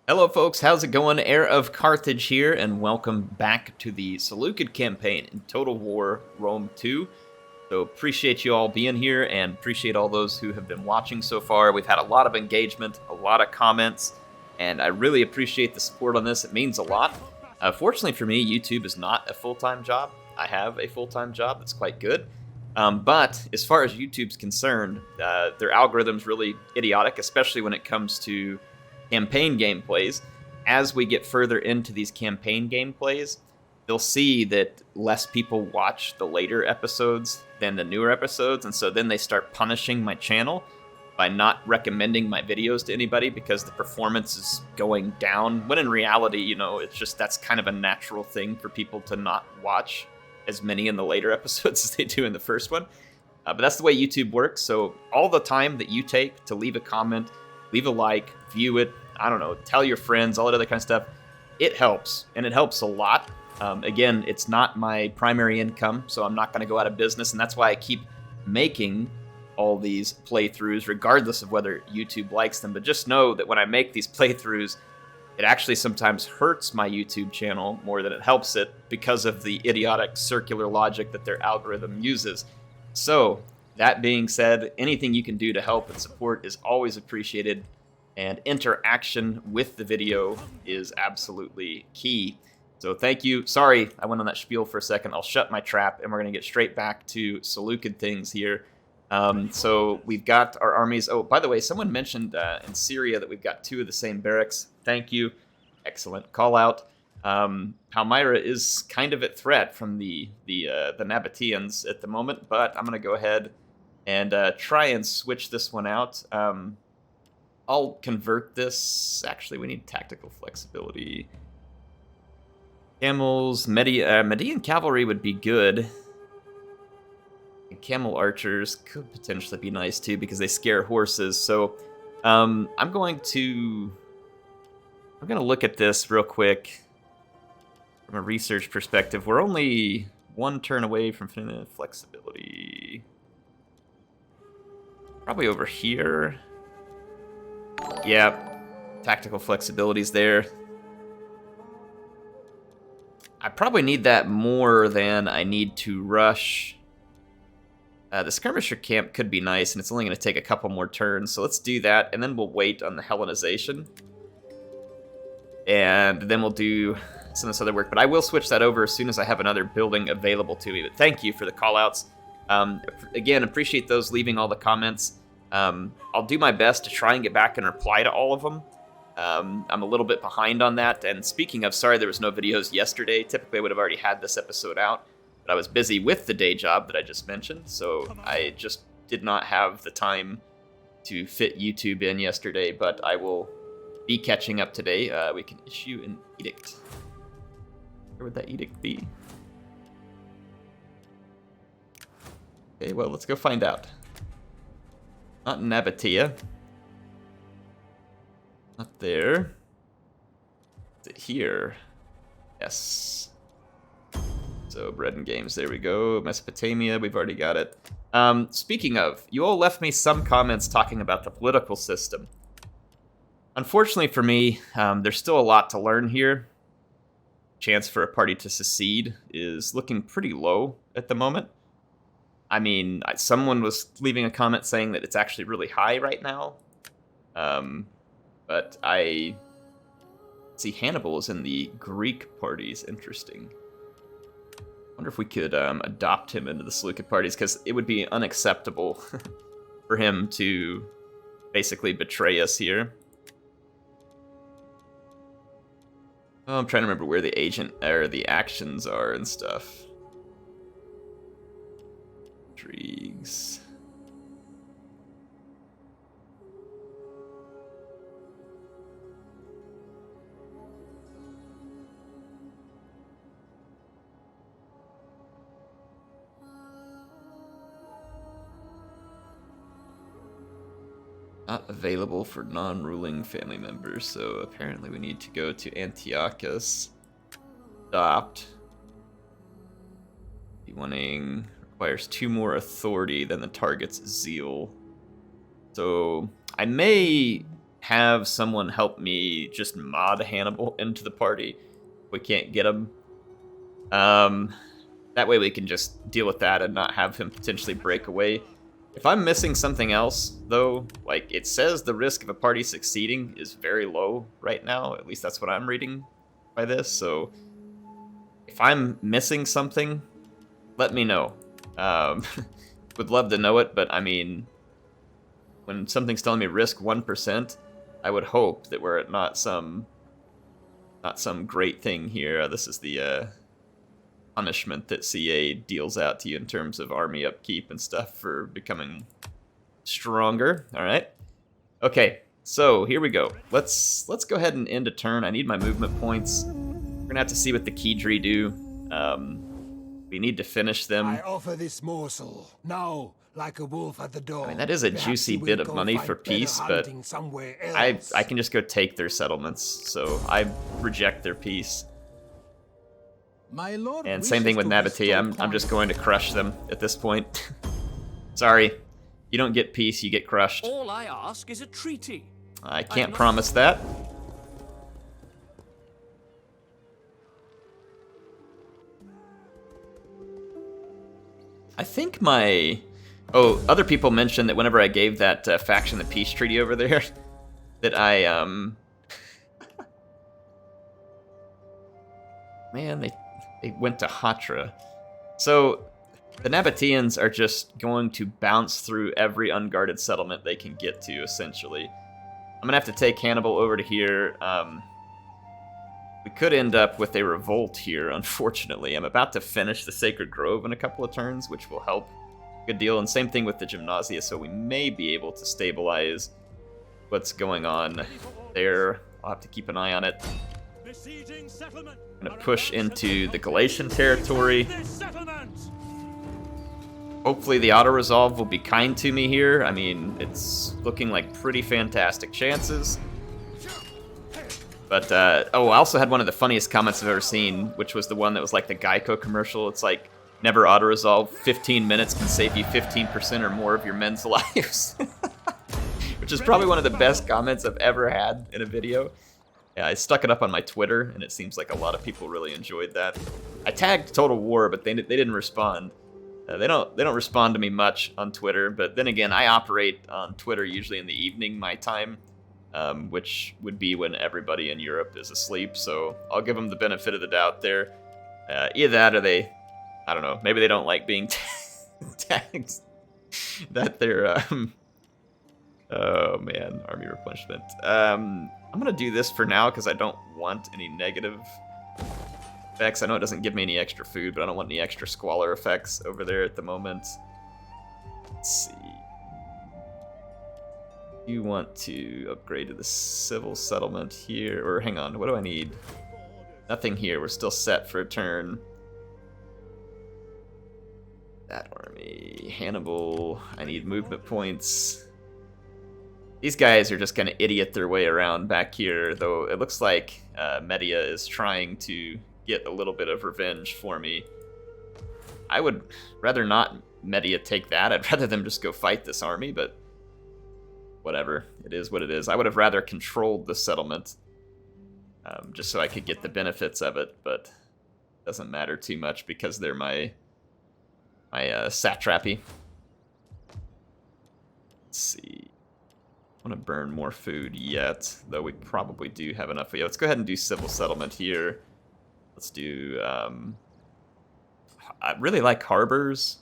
Hello folks, how's it going? HeirofCarthage here, and welcome back to the Seleucid campaign in Total War Rome 2. So appreciate you all being here, and appreciate all those who have been watching so far. We've had a lot of engagement, a lot of comments, and I really appreciate the support on this. It means a lot. Fortunately for me, YouTube is not a full-time job. I have a full-time job that's quite good. But as far as YouTube's concerned, their algorithm's really idiotic, especially when it comes to campaign gameplays. As we get further into these campaign gameplays, they'll see that less people watch the later episodes than the newer episodes, and so then they start punishing my channel by not recommending my videos to anybody because the performance is going down, when in reality, you know, it's just that's kind of a natural thing for people to not watch as many in the later episodes as they do in the first one. But that's the way YouTube works, so all the time that you take to leave a comment, leave a like, view it, I don't know, tell your friends, all that other kind of stuff, it helps, and it helps a lot. Again, it's not my primary income, so I'm not going to go out of business, and that's why I keep making all these playthroughs, regardless of whether YouTube likes them. But just know that when I make these playthroughs, it actually sometimes hurts my YouTube channel more than it helps it because of the idiotic circular logic that their algorithm uses. So, that being said, anything you can do to help and support is always appreciated, and interaction with the video is absolutely key. So thank you. Sorry, I went on that spiel for a second. I'll shut my trap, and we're going to get straight back to Seleucid things here. So we've got our armies. Oh, by the way, someone mentioned in Syria that we've got two of the same barracks. Thank you. Excellent call out. Palmyra is kind of at threat from the Nabataeans at the moment, but I'm going to go ahead and try and switch this one out. I'll convert this. Actually, we need tactical flexibility. Camels, Median cavalry would be good. And camel archers could potentially be nice too because they scare horses. So I'm going to look at this real quick from a research perspective. We're only one turn away from flexibility. Probably over here. Yeah, tactical flexibility's there. I probably need that more than I need to rush. The skirmisher camp could be nice, and it's only going to take a couple more turns, so let's do that, and then we'll wait on the Hellenization. And then we'll do some of this other work, but I will switch that over as soon as I have another building available to me. But thank you for the callouts. Again, appreciate those leaving all the comments. I'll do my best to try and get back and reply to all of them. I'm a little bit behind on that, and speaking of, sorry there was no videos yesterday. Typically I would have already had this episode out, but I was busy with the day job that I just mentioned, so I just did not have the time to fit YouTube in yesterday, but I will be catching up today. We can issue an edict. Where would that edict be? Okay, well, let's go find out. Not in Nabataean. Not there. Is it here? Yes. So, bread and games, there we go. Mesopotamia, we've already got it. Speaking of, you all left me some comments talking about the political system. Unfortunately for me, there's still a lot to learn here. Chance for a party to secede is looking pretty low at the moment. I mean, someone was leaving a comment saying that it's actually really high right now. But I see Hannibal is in the Greek parties. Interesting. Wonder if we could adopt him into the Seleucid parties, because it would be unacceptable for him to basically betray us here. Oh, I'm trying to remember where the agent or the actions are and stuff. Intrigues. Not available for non-ruling family members, so apparently we need to go to Antiochus. Adopt. Be wanting requires 2 more authority than the target's zeal. So I may have someone help me just mod Hannibal into the party if we can't get him. That way we can just deal with that and not have him potentially break away. If I'm missing something else, though, like, it says the risk of a party succeeding is very low right now. At least that's what I'm reading by this. So if I'm missing something, let me know. Would love to know it, but I mean, when something's telling me risk 1%, I would hope that we're at not some great thing here. This is the punishment that CA deals out to you in terms of army upkeep and stuff for becoming stronger. All right. Okay, so here we go. Let's go ahead and end a turn. I need my movement points. We're gonna have to see what the Kidri do. We need to finish them. I offer this morsel now, like a wolf at the door. I mean, that is a juicy bit of money for peace, but I can just go take their settlements, so I reject their peace. And same thing with Nabataean. I'm just going to crush them at this point. Sorry, you don't get peace, you get crushed. All I ask is a treaty. I can't promise that. I think my... Oh, other people mentioned that whenever I gave that faction the peace treaty over there, that I, Man, they went to Hatra. So, the Nabataeans are just going to bounce through every unguarded settlement they can get to, essentially. I'm gonna have to take Hannibal over to here. We could end up with a revolt here, unfortunately. I'm about to finish the Sacred Grove in a couple of turns, which will help a good deal. And same thing with the Gymnasia, so we may be able to stabilize what's going on there. I'll have to keep an eye on it. I'm gonna push into the Galatian territory. Hopefully the auto-resolve will be kind to me here. I mean, it's looking like pretty fantastic chances. But, oh, I also had one of the funniest comments I've ever seen, which was the one that was like the Geico commercial. It's like, never auto-resolve, 15 minutes can save you 15% or more of your men's lives. Which is probably one of the best comments I've ever had in a video. Yeah, I stuck it up on my Twitter, and it seems like a lot of people really enjoyed that. I tagged Total War, but they didn't respond. They don't respond to me much on Twitter, but then again, I operate on Twitter usually in the evening, my time, which would be when everybody in Europe is asleep, so I'll give them the benefit of the doubt there. Either that or they, I don't know, maybe they don't like being tagged. That they're, oh man, army replenishment. I'm gonna do this for now because I don't want any negative effects. I know it doesn't give me any extra food, but I don't want any extra squalor effects over there at the moment. Let's see. You want to upgrade to the civil settlement here, or hang on, what do I need? Nothing here, we're still set for a turn. That army, Hannibal, I need movement points. These guys are just gonna idiot their way around back here, though it looks like Media is trying to get a little bit of revenge for me. I would rather not Media take that, I'd rather them just go fight this army, but whatever, it is what it is. I would have rather controlled the settlement, just so I could get the benefits of it, but it doesn't matter too much because they're my satrapy. Let's see. I want to burn more food yet, though we probably do have enough. Yeah, let's go ahead and do civil settlement here. Let's do, I really like harbors.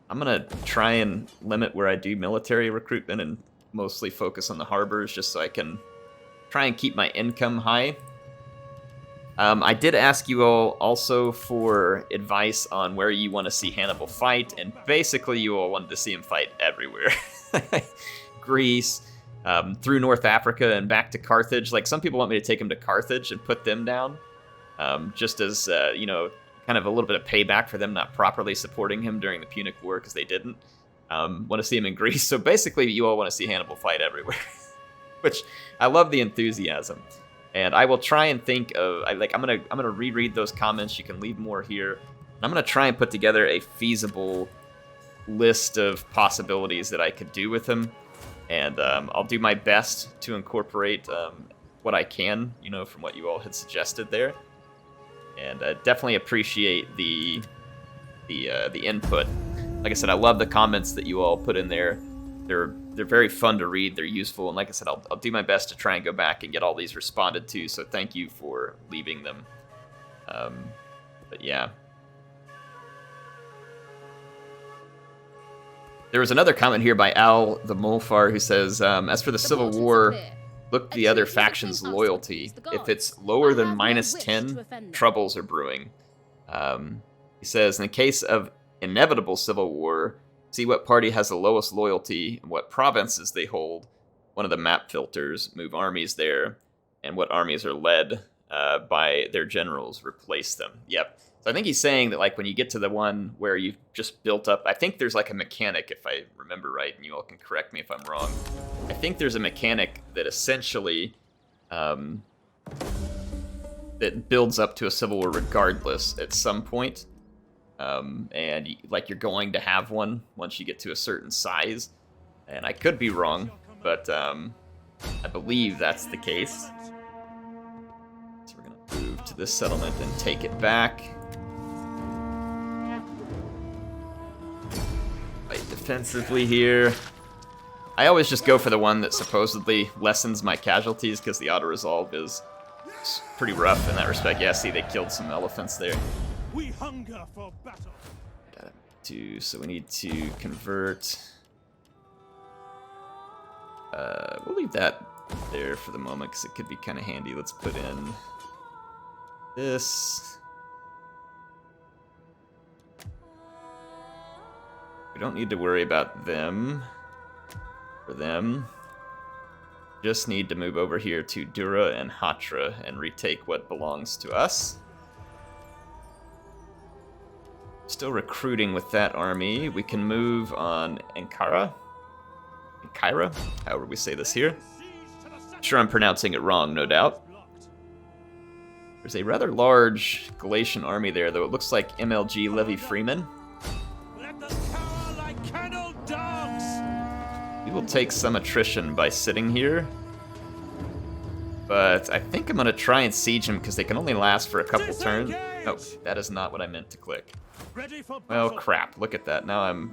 I'm gonna try and limit where I do military recruitment and mostly focus on the harbors just so I can try and keep my income high. I did ask you all also for advice on where you want to see Hannibal fight, and basically you all wanted to see him fight everywhere. Greece, through North Africa and back to Carthage. Like, some people want me to take him to Carthage and put them down, just as, you know, kind of a little bit of payback for them not properly supporting him during the Punic War, because they didn't. Want to see him in Greece. So basically, you all want to see Hannibal fight everywhere, which I love the enthusiasm. And I will try and think of, I'm gonna reread those comments. You can leave more here. I'm gonna try and put together a feasible list of possibilities that I could do with him. And I'll do my best to incorporate what I can, you know, from what you all had suggested there. And definitely appreciate the input. Like I said, I love the comments that you all put in there. They're very fun to read. They're useful, and like I said, I'll do my best to try and go back and get all these responded to. So thank you for leaving them. But yeah, there was another comment here by Al the Molfar who says, as for the Civil War, look the other faction's loyalty. If it's lower than -10, troubles are brewing. He says, in the case of inevitable civil war, see what party has the lowest loyalty and what provinces they hold. One of the map filters, move armies there, and what armies are led by their generals, replace them. Yep. So I think he's saying that, like, when you get to the one where you've just built up, I think there's like a mechanic, if I remember right, and you all can correct me if I'm wrong. I think there's a mechanic that essentially that builds up to a civil war regardless at some point. And like you're going to have one once you get to a certain size. And I could be wrong, but I believe that's the case. So we're going to move to this settlement and take it back. Fight defensively here. I always just go for the one that supposedly lessens my casualties because the auto-resolve is pretty rough in that respect. Yeah, see, they killed some elephants there. We hunger for battle. So we need to convert. We'll leave that there for the moment because it could be kind of handy. Let's put in this. We don't need to worry about them. For them, just need to move over here to Dura and Hatra and retake what belongs to us. Still recruiting with that army. We can move on Ankara, however we say this here. Sure, I'm pronouncing it wrong, no doubt. There's a rather large Galatian army there, though it looks like MLG Levy Freeman. We will take some attrition by sitting here. But I think I'm going to try and siege them because they can only last for a couple turns. Oh, that is not what I meant to click. Well, crap. Look at that. Now I'm...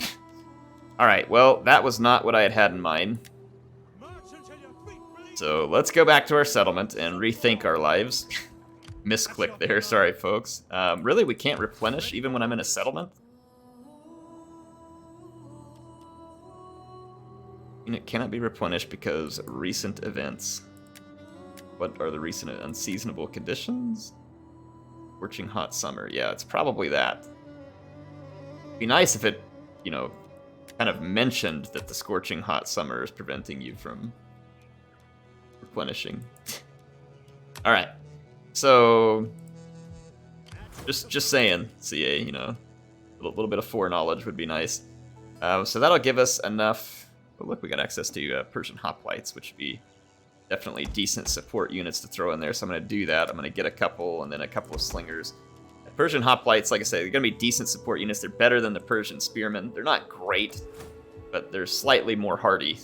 Alright, well, that was not what I had in mind. So let's go back to our settlement and rethink our lives. Misclick there. Sorry, folks. Really, we can't replenish even when I'm in a settlement? Unit cannot be replenished because recent events. What are the recent unseasonable conditions? Scorching hot summer. Yeah, it's probably that. It'd be nice if it, you know, kind of mentioned that the scorching hot summer is preventing you from replenishing. All right. So, just saying, CA, you know, a little bit of foreknowledge would be nice. So that'll give us enough. Oh, look, we got access to Persian hoplites, which would be definitely decent support units to throw in there. So I'm going to do that. I'm going to get a couple and then a couple of slingers. Persian hoplites, like I said, they're going to be decent support units. They're better than the Persian spearmen. They're not great, but they're slightly more hardy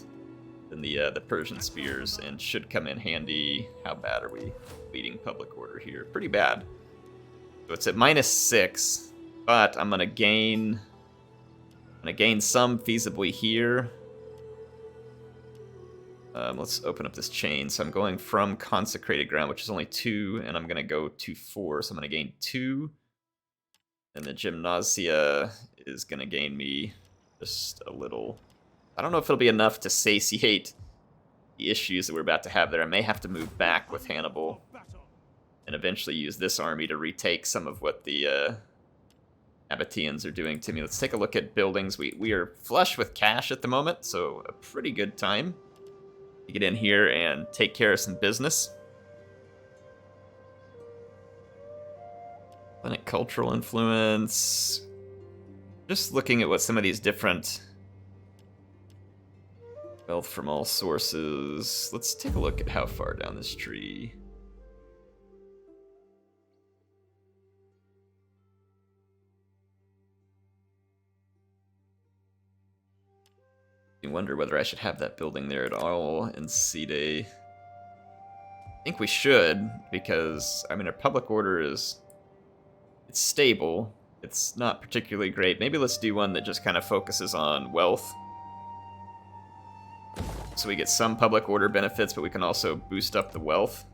than the Persian spears and should come in handy. How bad are we leading public order here? Pretty bad. So it's at -6, but I'm going to gain some feasibly here. Let's open up this chain. So I'm going from consecrated ground, which is only 2, and I'm going to go to 4. So I'm going to gain 2. And the Gymnasia is going to gain me just a little. I don't know if it'll be enough to satiate the issues that we're about to have there. I may have to move back with Hannibal and eventually use this army to retake some of what the Nabataeans are doing to me. Let's take a look at buildings. We are flush with cash at the moment, so a pretty good time to get in here and take care of some business. Hellenic cultural influence. Just looking at what some of these different wealth from all sources. Let's take a look at how far down this tree. I wonder whether I should have that building there at all in C-Day. I think we should, because, I mean, our public order is... It's stable. It's not particularly great. Maybe let's do one that just kind of focuses on wealth. So we get some public order benefits, but we can also boost up the wealth.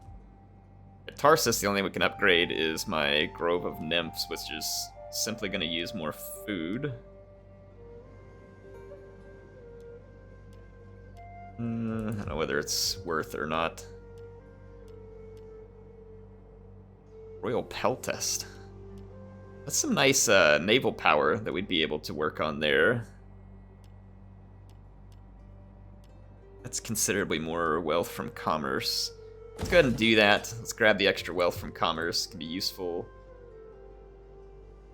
At Tarsus, the only thing we can upgrade is my Grove of Nymphs, which is simply going to use more food. I don't know whether it's worth it or not. Royal Peltest. That's some nice naval power that we'd be able to work on there. That's considerably more wealth from commerce. Let's go ahead and do that. Let's grab the extra wealth from commerce. It can be useful.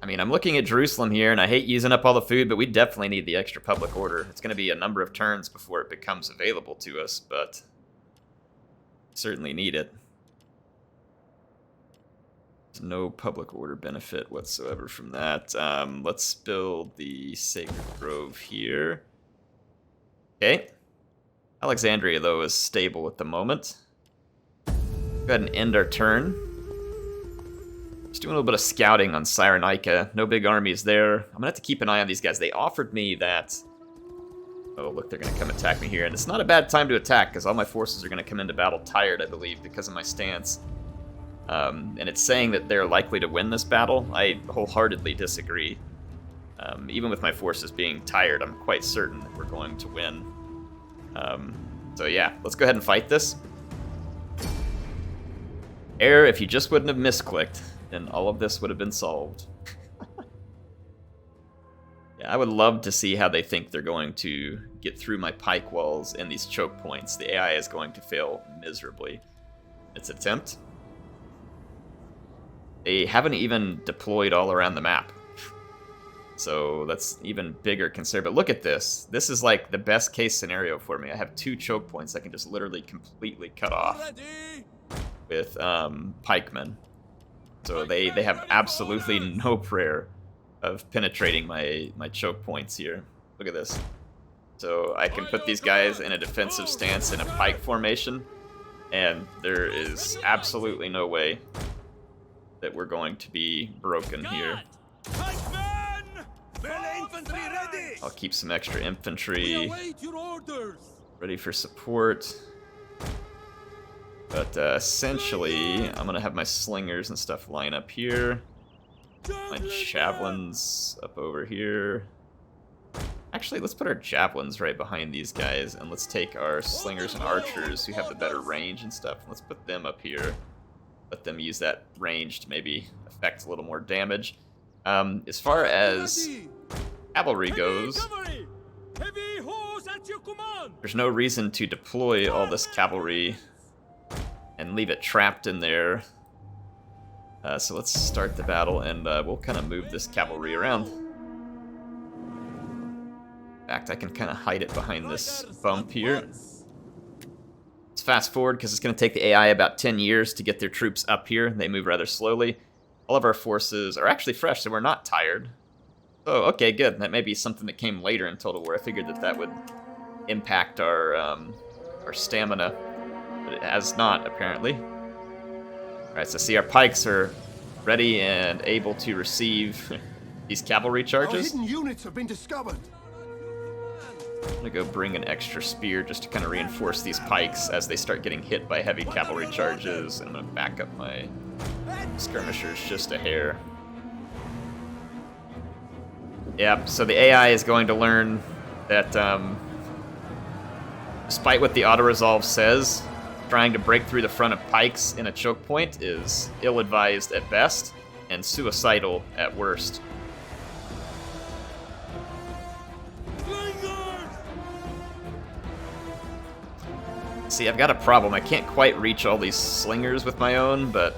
I mean, I'm looking at Jerusalem here, and I hate using up all the food, but we definitely need the extra public order. It's going to be a number of turns before it becomes available to us, but certainly need it. There's no public order benefit whatsoever from that. Let's build the Sacred Grove here. Okay. Alexandria, though, is stable at the moment. Go ahead and end our turn. Just doing a little bit of scouting on Cyrenaica. No big armies there. I'm going to have to keep an eye on these guys. They offered me that... Oh, look, they're going to come attack me here. And it's not a bad time to attack, because all my forces are going to come into battle tired, I believe, because of my stance. And it's saying that they're likely to win this battle. I wholeheartedly disagree. Even with my forces being tired, I'm quite certain that we're going to win. So yeah, let's go ahead and fight this. Error, if you just wouldn't have misclicked, then all of this would have been solved. Yeah, I would love to see how they think they're going to get through my pike walls and these choke points. The AI is going to fail miserably. Its attempt. They haven't even deployed all around the map. So that's even bigger concern. But look at this. This is like the best case scenario for me. I have 2 choke points I can just literally completely cut off with pikemen. So they have absolutely no prayer of penetrating my choke points here. Look at this. So I can put these guys in a defensive stance in a pike formation, and there is absolutely no way that we're going to be broken here. I'll keep some extra infantry ready for support. But essentially, I'm going to have my slingers and stuff line up here. My javelins up over here. Actually, let's put our javelins right behind these guys, and let's take our slingers and archers who have the better range and stuff. Let's put them up here. Let them use that range to maybe affect a little more damage. As far as cavalry goes, there's no reason to deploy all this cavalry and leave it trapped in there. So let's start the battle, and we'll kind of move this cavalry around. In fact, I can kind of hide it behind this bump here. Let's fast forward, because it's going to take the AI about 10 years to get their troops up here. They move rather slowly. All of our forces are actually fresh, so we're not tired. Oh, okay, good. That may be something that came later in Total War. I figured that that would impact our stamina, but it has not, apparently. Alright, so see, our pikes are ready and able to receive these cavalry charges. Our hidden units have been discovered. I'm gonna go bring an extra spear just to kind of reinforce these pikes as they start getting hit by heavy cavalry charges. And I'm gonna back up my skirmishers just a hair. Yep, so the AI is going to learn that despite what the auto-resolve says, trying to break through the front of pikes in a choke point is ill-advised at best and suicidal at worst. See, I've got a problem. I can't quite reach all these slingers with my own, but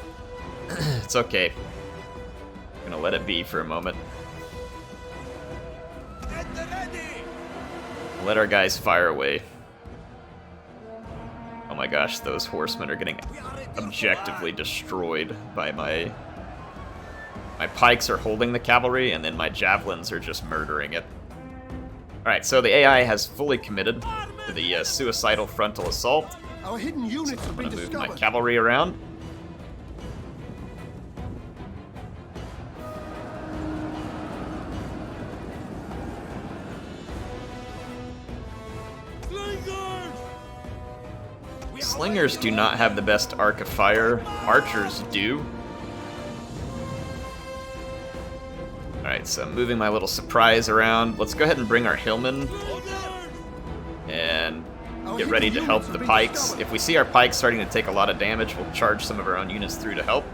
it's okay. I'm gonna let it be for a moment. Let our guys fire away. Oh my gosh, those horsemen are getting objectively destroyed by my pikes are holding the cavalry, and then my javelins are just murdering it. Alright, so the AI has fully committed to the suicidal frontal assault. Our hidden units have I'm been gonna move my discovered. cavalry around. Slingers do not have the best arc of fire. Archers do. Alright, so I'm moving my little surprise around. Let's go ahead and bring our hillmen and get ready to help the pikes. If we see our pikes starting to take a lot of damage, we'll charge some of our own units through to help.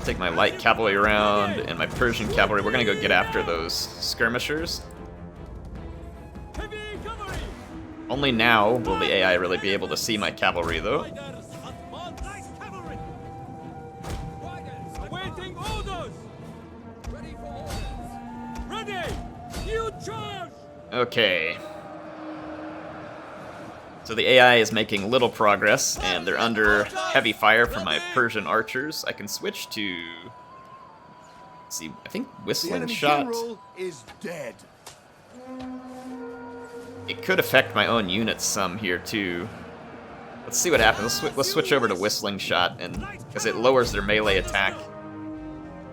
Take my light cavalry around and my Persian cavalry. We're gonna go get after those skirmishers. Only now will the AI really be able to see my cavalry, though. Okay. So the AI is making little progress, and they're under heavy fire from my Persian archers. I can switch to... Let's see, I think The Whistling enemy Shot. general is dead. It could affect my own units some here, too. Let's see what happens. Let's switch over to Whistling Shot, and because it lowers their melee attack.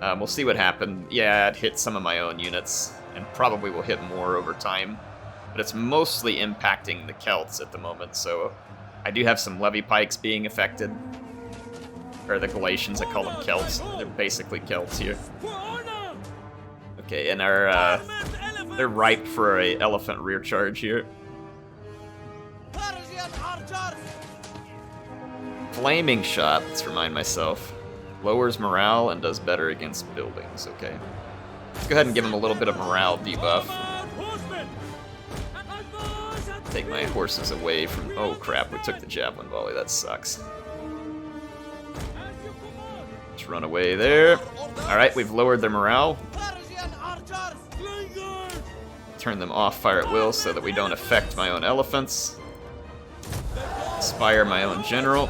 We'll see what happens. Yeah, it hit some of my own units, and probably will hit more over time. But it's mostly impacting the Celts at the moment, so I do have some levy pikes being affected. Or the Galatians, I call them Celts. They're basically Celts here. Okay, and our they're ripe for a elephant rear charge here. Flaming Shot, let's remind myself. Lowers morale and does better against buildings, okay. Let's go ahead and give him a little bit of morale debuff. Take my horses away from... Oh crap, we took the javelin volley, that sucks. Let's run away there. Alright, we've lowered their morale. Turn them off fire at will so that we don't affect my own elephants. Inspire my own general.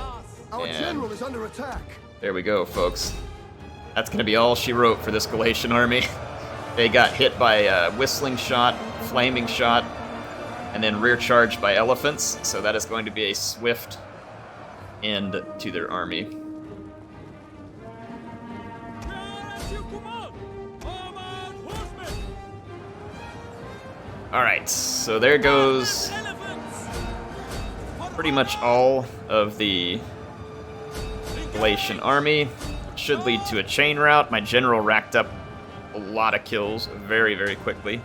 Our And general is under attack. there we go, folks. That's gonna be all she wrote for this Galatian army. They got hit by Whistling Shot, Flaming Shot, and then rear charged by elephants, so that is going to be a swift end to their army. Alright, so there goes pretty much all of the Galatian army. Should lead to a chain rout. My general racked up a lot of kills very, very quickly.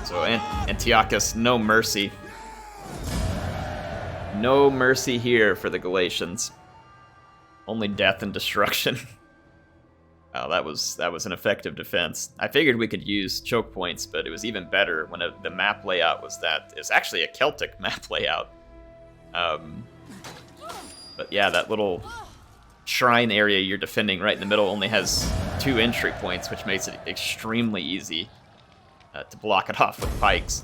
So Antiochus, no mercy. No mercy here for the Galatians. Only death and destruction. Oh, that was an effective defense. I figured we could use choke points, but it was even better when the map layout was that. It's actually a Celtic map layout. But yeah, that little shrine area you're defending right in the middle only has 2 entry points, which makes it extremely easy to block it off with pikes.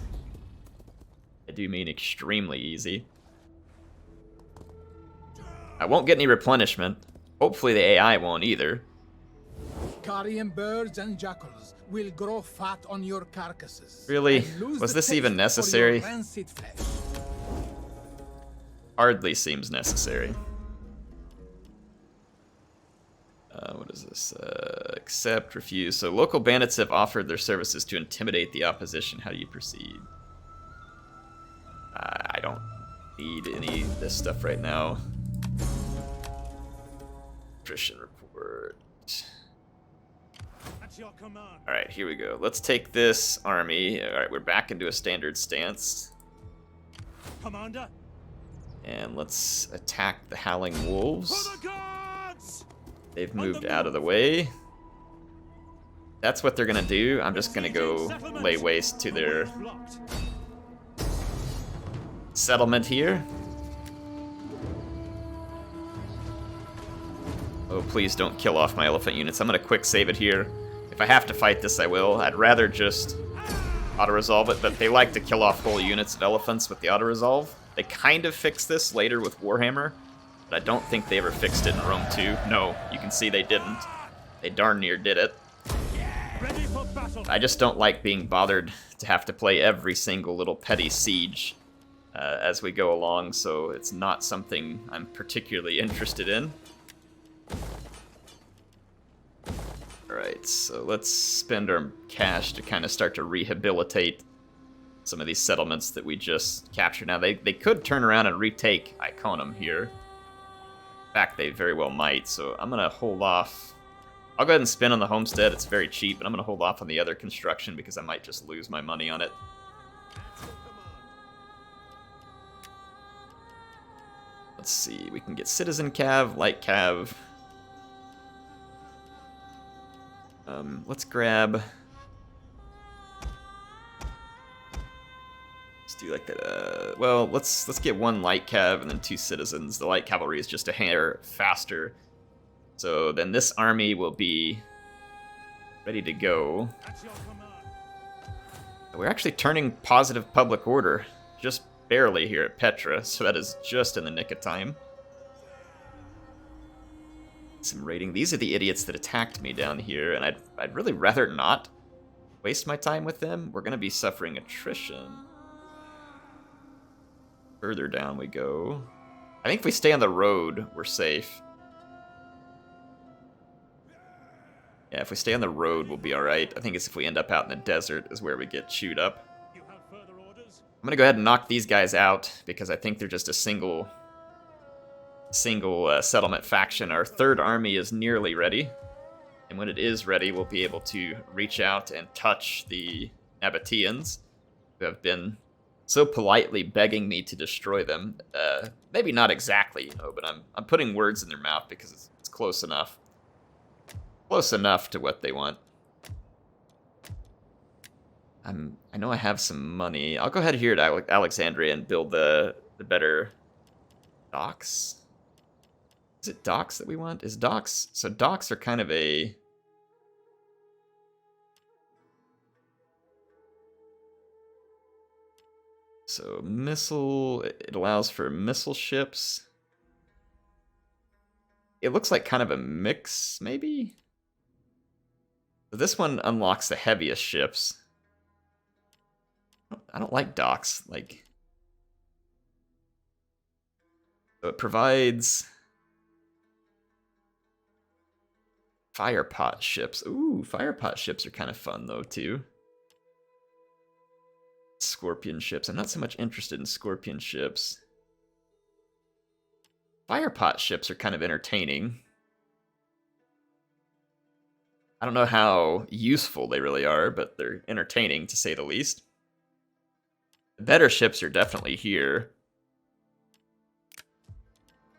I do mean extremely easy. I won't get any replenishment. Hopefully the AI won't either. Carrion birds and jackals will grow fat on your carcasses. Really? and lose Was the this even taste necessary? for your rancid flesh. Hardly seems necessary. What is this? Accept, refuse. So local bandits have offered their services to intimidate the opposition. How do you proceed? I don't need any of this stuff right now. Attrition report. At your command. Alright, here we go. Let's take this army. Alright, we're back into a standard stance. Commander. And let's attack the Howling Wolves. For the gods! They've moved out of the way. That's what they're gonna do. I'm just gonna go lay waste to their Blocked. settlement here. Oh, please don't kill off my elephant units. I'm gonna quick save it here. If I have to fight this, I will. I'd rather just auto-resolve it, but they like to kill off whole units of elephants with the auto-resolve. They kind of fix this later with Warhammer, but But I don't think they ever fixed it in Rome 2. No, you can see they didn't. They darn near did it. Ready for battle. I just don't like being bothered to have to play every single little petty siege as we go along, so it's not something I'm particularly interested in. Alright, so let's spend our cash to kind of start to rehabilitate some of these settlements that we just captured. Now, they could turn around and retake Iconium here. In fact, they very well might, so I'm going to hold off. I'll go ahead and spend on the homestead. It's very cheap, but I'm going to hold off on the other construction because I might just lose my money on it. Let's see, we can get Citizen Cav, Light Cav. Let's grab... Let's do like that, well, let's get 1 Light Cav and then 2 Citizens. The Light Cavalry is just a hair faster. So then this army will be ready to go. At your command. We're actually turning positive public order, just barely here at Petra, so that is just in the nick of time. Some raiding. These are the idiots that attacked me down here, and I'd really rather not waste my time with them. We're going to be suffering attrition. Further down we go. I think if we stay on the road, we're safe. Yeah, if we stay on the road, we'll be alright. I think it's if we end up out in the desert is where we get chewed up. You have further orders? I'm gonna go ahead and knock these guys out because I think they're just a single settlement faction. Our 3rd army is nearly ready, and when it is ready, we'll be able to reach out and touch the Nabataeans, who have been so politely begging me to destroy them. Maybe not exactly, but I'm putting words in their mouth because it's close enough. Close enough to what they want. I know I have some money. I'll go ahead here to Alexandria and build the better docks. Is it docks that we want? Is docks... So docks are kind of a... So missile... It allows for missile ships. It looks like kind of a mix, maybe? So this one unlocks the heaviest ships. I don't like docks. Like... So it provides... Firepot ships. Ooh, firepot ships are kind of fun, though, too. Scorpion ships. I'm not so much interested in scorpion ships. Firepot ships are kind of entertaining. I don't know how useful they really are, but they're entertaining, to say the least. The better ships are definitely here.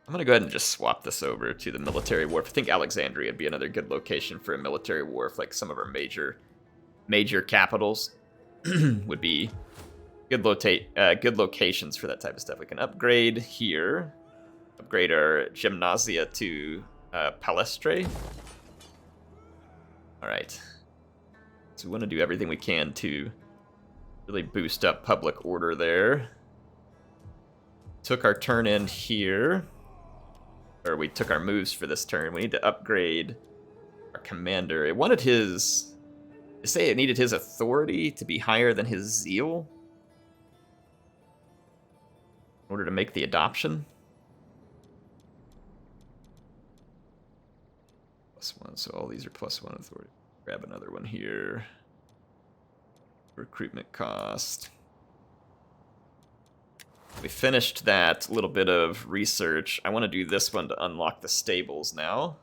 I'm going to go ahead and just swap this over to the military wharf. I think Alexandria would be another good location for a military wharf, like some of our major capitals would be good locations for that type of stuff. We can upgrade here, upgrade our gymnasia to palestre. All right. So we want to do everything we can to really boost up public order there. Took our turn in here. Or we took our moves for this turn. We need to upgrade our commander. It wanted his... They say it needed his authority to be higher than his zeal in order to make the adoption. +1, so all these are +1 authority. Grab another one here. Recruitment cost. We finished that little bit of research. I want to do this one to unlock the stables now.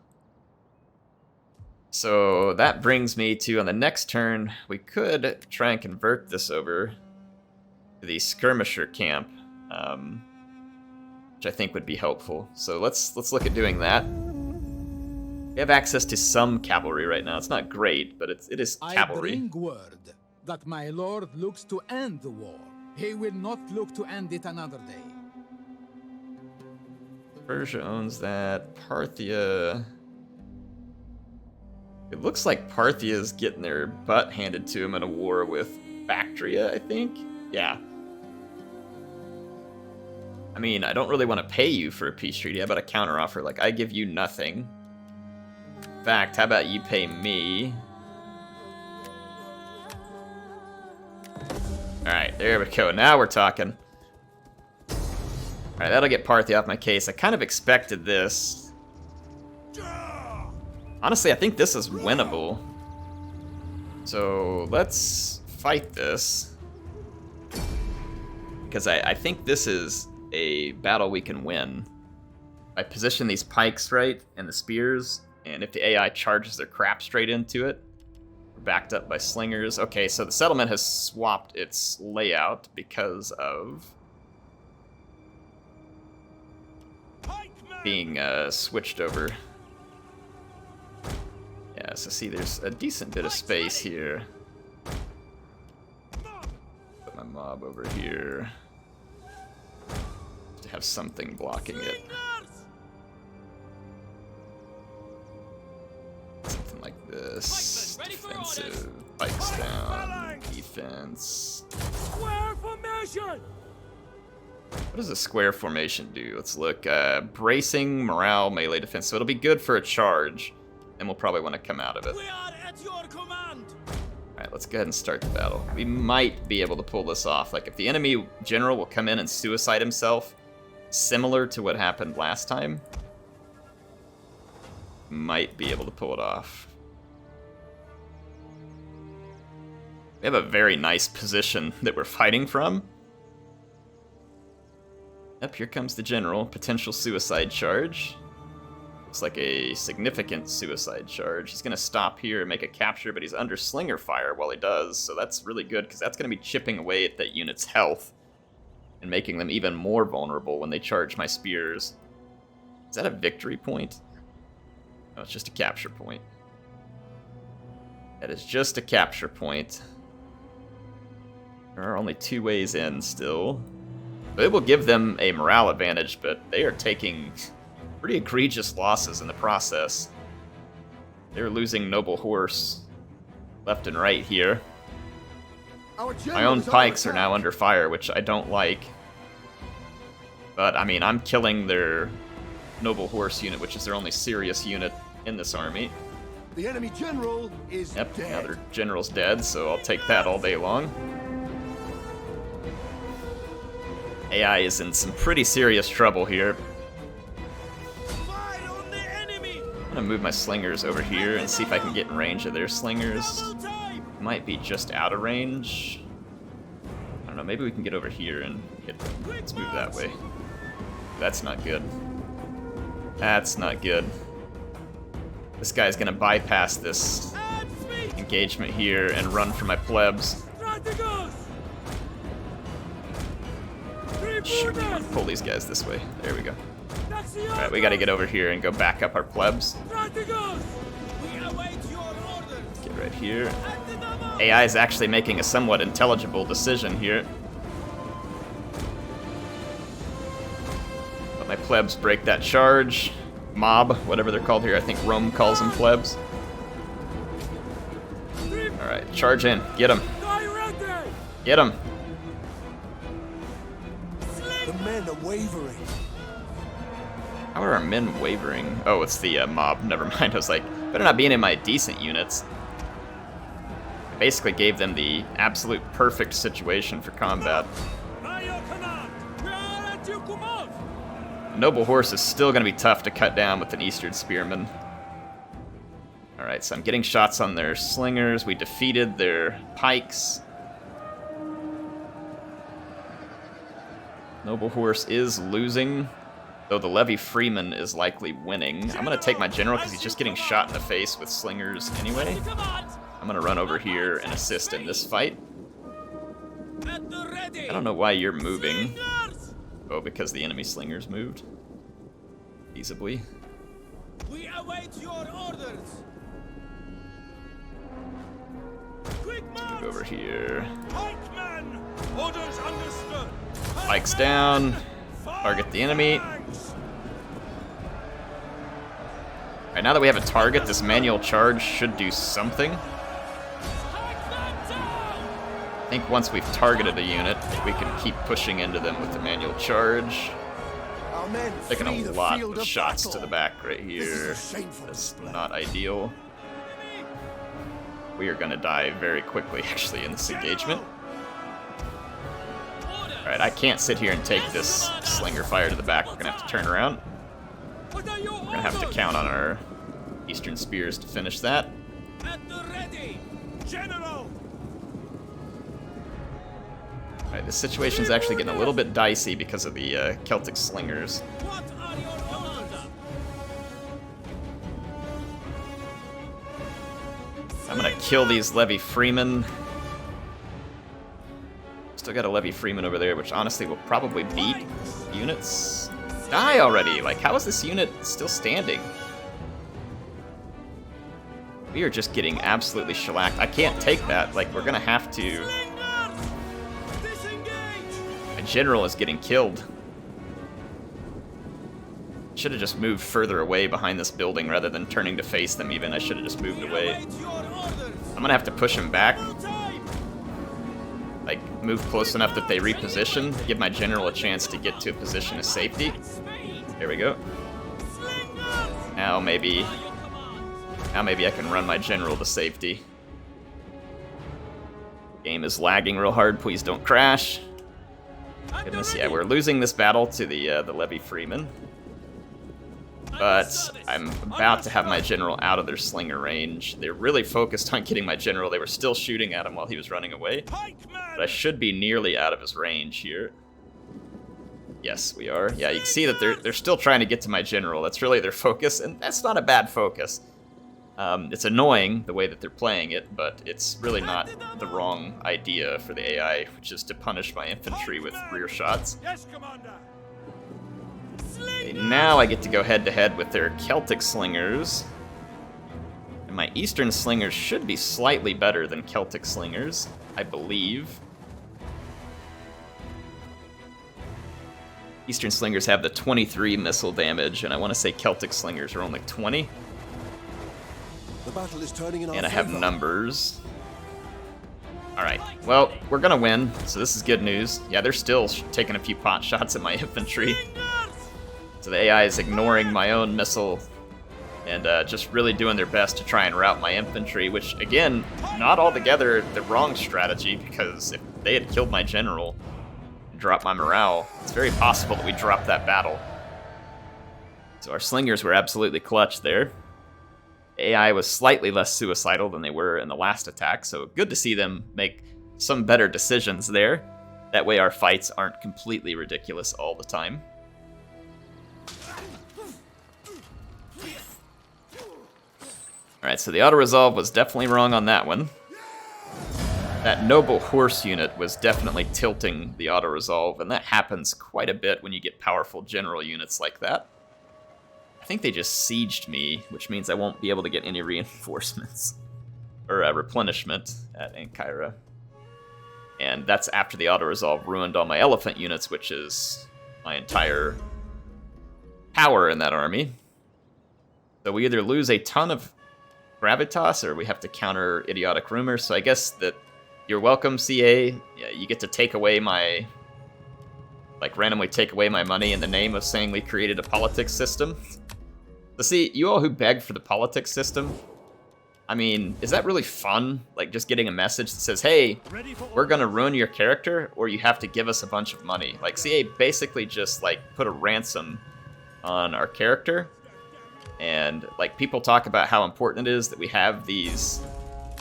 So that brings me to, on the next turn, we could try and convert this over to the skirmisher camp, which I think would be helpful. So let's look at doing that. We have access to some cavalry right now. It's not great, but it is cavalry. I bring word that my lord looks to end the war. He will not look to end it another day. Persia owns that. Parthia... It looks like Parthia's getting their butt handed to him in a war with Bactria, I think? Yeah. I mean, I don't really want to pay you for a peace treaty. How about a counteroffer? Like, I give you nothing. In fact, how about you pay me? Alright, there we go. Now we're talking. Alright, that'll get Parthia off my case. I kind of expected this. Honestly, I think this is winnable. So, let's fight this. Because I think this is a battle we can win. I position these pikes right and the spears, and if the AI charges their crap straight into it, we're backed up by slingers. Okay, so the settlement has swapped its layout because of being switched over. Yeah, so see, there's a decent bit of space here. Put my mob over here to have something blocking it. Something like this. Defensive. Pikes down. Defense. Square formation! What does a square formation do? Let's look. Bracing, morale, melee defense. So it'll be good for a charge. And we'll probably want to come out of it. We are at your command! Alright, let's go ahead and start the battle. We might be able to pull this off. Like, if the enemy general will come in and suicide himself, similar to what happened last time, might be able to pull it off. We have a very nice position that we're fighting from. Yep, here comes the general. Potential suicide charge. Looks like a significant suicide charge. He's going to stop here and make a capture, but he's under slinger fire while he does, so that's really good, because that's going to be chipping away at that unit's health and making them even more vulnerable when they charge my spears. Is that a victory point? No, it's just a capture point. That is just a capture point. There are only 2 ways in still. But it will give them a morale advantage, but they are taking pretty egregious losses in the process. They're losing noble horse left and right here. My own pikes are now under fire, which I don't like. But, I mean, I'm killing their noble horse unit, which is their only serious unit in this army. The enemy general is Yep, dead. now their general's dead, so I'll take that all day long. AI is in some pretty serious trouble here. Fire on the enemy! I'm gonna move my slingers over here and see if I can get in range of their slingers. Double time! Might be just out of range. I don't know, maybe we can get over here and hit them. Let's move that way. That's not good. That's not good. This guy's gonna bypass this Add speed! engagement here and run for my plebs. Strategos! Shoot, pull these guys this way. There we go. Alright, Alright, we gotta get over here and go back up our plebs. Strategos! We await your orders! Get right here. At the double! AI is actually making a somewhat intelligible decision here. Let my plebs break that charge. Mob, whatever they're called here. I think Rome calls them plebs. Alright, charge in. Get him. Get him. The men are wavering. How are our men wavering? Oh, it's the mob. Never mind. I was like, better not be any of my decent units. I basically gave them the absolute perfect situation for combat. By your command! We are at your command! A noble horse is still going to be tough to cut down with an Eastern spearman. Alright, so I'm getting shots on their slingers. We defeated their pikes. Noble horse is losing, though the levy freeman is likely winning. I'm going to take my general because he's just getting shot in the face with slingers anyway. I'm going to run over here and assist in this fight. At the ready! I don't know why you're moving. Slingers! Oh, because the enemy slingers moved. Feasibly. We await your orders! Quick march! Move over here. Pikeman! Orders understood! Pikes down. Target the enemy. Alright, now that we have a target, this manual charge should do something. I think once we've targeted a unit, we can keep pushing into them with the manual charge. Our men Taking free a the lot field of of shots battle. to the back right This is here. a shameful That's display. not ideal. We are going to die very quickly, actually, in this engagement. Alright, I can't sit here and take this slinger fire to the back. We're going to have to turn around. What are your We're going to have to count on our Eastern Spears to finish that. At the ready, General. Alright, this situation's actually getting a little bit dicey because of the Celtic slingers. What are your orders? I'm going to kill these Levy Freemen. Still got a Levy Freeman over there, which honestly will probably beat units. Die already! Like, how is this unit still standing? We are just getting absolutely shellacked. I can't take that. Like, we're gonna have to... My general is getting killed. Should have just moved further away behind this building rather than turning to face them even. I should have just moved away. I'm gonna have to push him back. Like, move close enough that they reposition, give my general a chance to get to a position of safety. There we go. Now maybe I can run my general to safety. Game is lagging real hard, please don't crash. Goodness, yeah, we're losing this battle to the Levy Freemen. But I'm about to have my general out of their slinger range. They're really focused on getting my general. They were still shooting at him while he was running away. But I should be nearly out of his range here. Yes, we are. Yeah, you can see that they're still trying to get to my general. That's really their focus, and that's not a bad focus. It's annoying the way that they're playing it, but it's really not the wrong idea for the AI, which is to punish my infantry with rear shots. Yes, Commander. Okay, now I get to go head-to-head with their Celtic slingers. And my Eastern slingers should be slightly better than Celtic slingers, I believe. Eastern slingers have the 23 missile damage, and I want to say Celtic slingers are only 20. The battle is turning in our And I have favor. numbers. Alright, well, we're gonna win, so this is good news. Yeah, they're still taking a few pot shots at my infantry. So the AI is ignoring my own missile and just really doing their best to try and rout my infantry, which, again, not altogether the wrong strategy, because if they had killed my general and dropped my morale, it's very possible that we dropped that battle. So our slingers were absolutely clutch there. AI was slightly less suicidal than they were in the last attack, so good to see them make some better decisions there. That way our fights aren't completely ridiculous all the time. Alright, so the auto-resolve was definitely wrong on that one. That noble horse unit was definitely tilting the auto-resolve, and that happens quite a bit when you get powerful general units like that. I think they just sieged me, which means I won't be able to get any reinforcements or replenishment at Ankara. And that's after the auto-resolve ruined all my elephant units, which is my entire power in that army. So we either lose a ton of gravitas or we have to counter idiotic rumors. So I guess that you're welcome, CA. Yeah, you get to take away my... like, randomly take away my money in the name of saying we created a politics system. So see, you all who beg for the politics system, I mean, is that really fun? Like, just getting a message that says, hey, we're gonna ruin your character, or you have to give us a bunch of money. Like, CA basically just, like, put a ransom on our character, and, like, people talk about how important it is that we have these...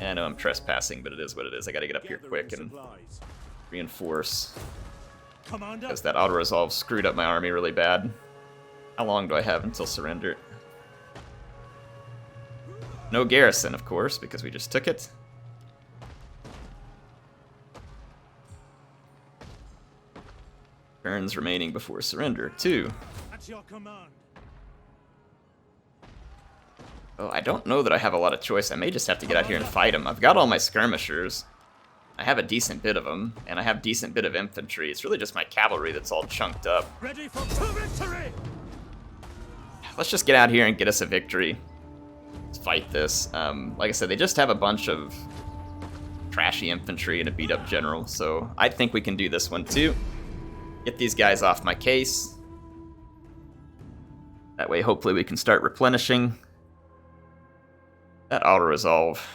And I know I'm trespassing, but it is what it is. I gotta get up here quick and reinforce. Because that auto-resolve screwed up my army really bad. How long do I have until surrender? No garrison, of course, because we just took it. Turns remaining before surrender, 2. At your command. Oh, I don't know that I have a lot of choice. I may just have to get out here and fight them. I've got all my skirmishers. I have a decent bit of them, and I have a decent bit of infantry. It's really just my cavalry that's all chunked up. Ready for victory. Let's just get out here and get us a victory. Let's fight this. Like I said, they just have a bunch of trashy infantry and a beat-up general, so I think we can do this one too. Get these guys off my case. That way, hopefully, we can start replenishing. That auto-resolve.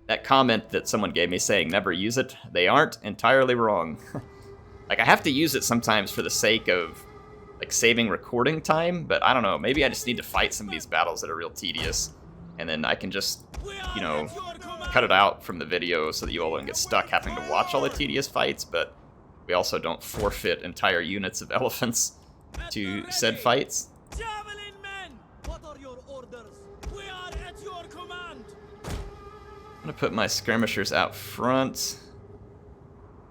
That comment that someone gave me saying never use it, they aren't entirely wrong. Like, I have to use it sometimes for the sake of, like, saving recording time, but I don't know, maybe I just need to fight some of these battles that are real tedious, and then I can just, you know, cut it out from the video so that you all don't get stuck having to watch all the tedious fights, but we also don't forfeit entire units of elephants to said fights. Javelin men! What are your orders? We are at your command! I'm gonna put my skirmishers out front.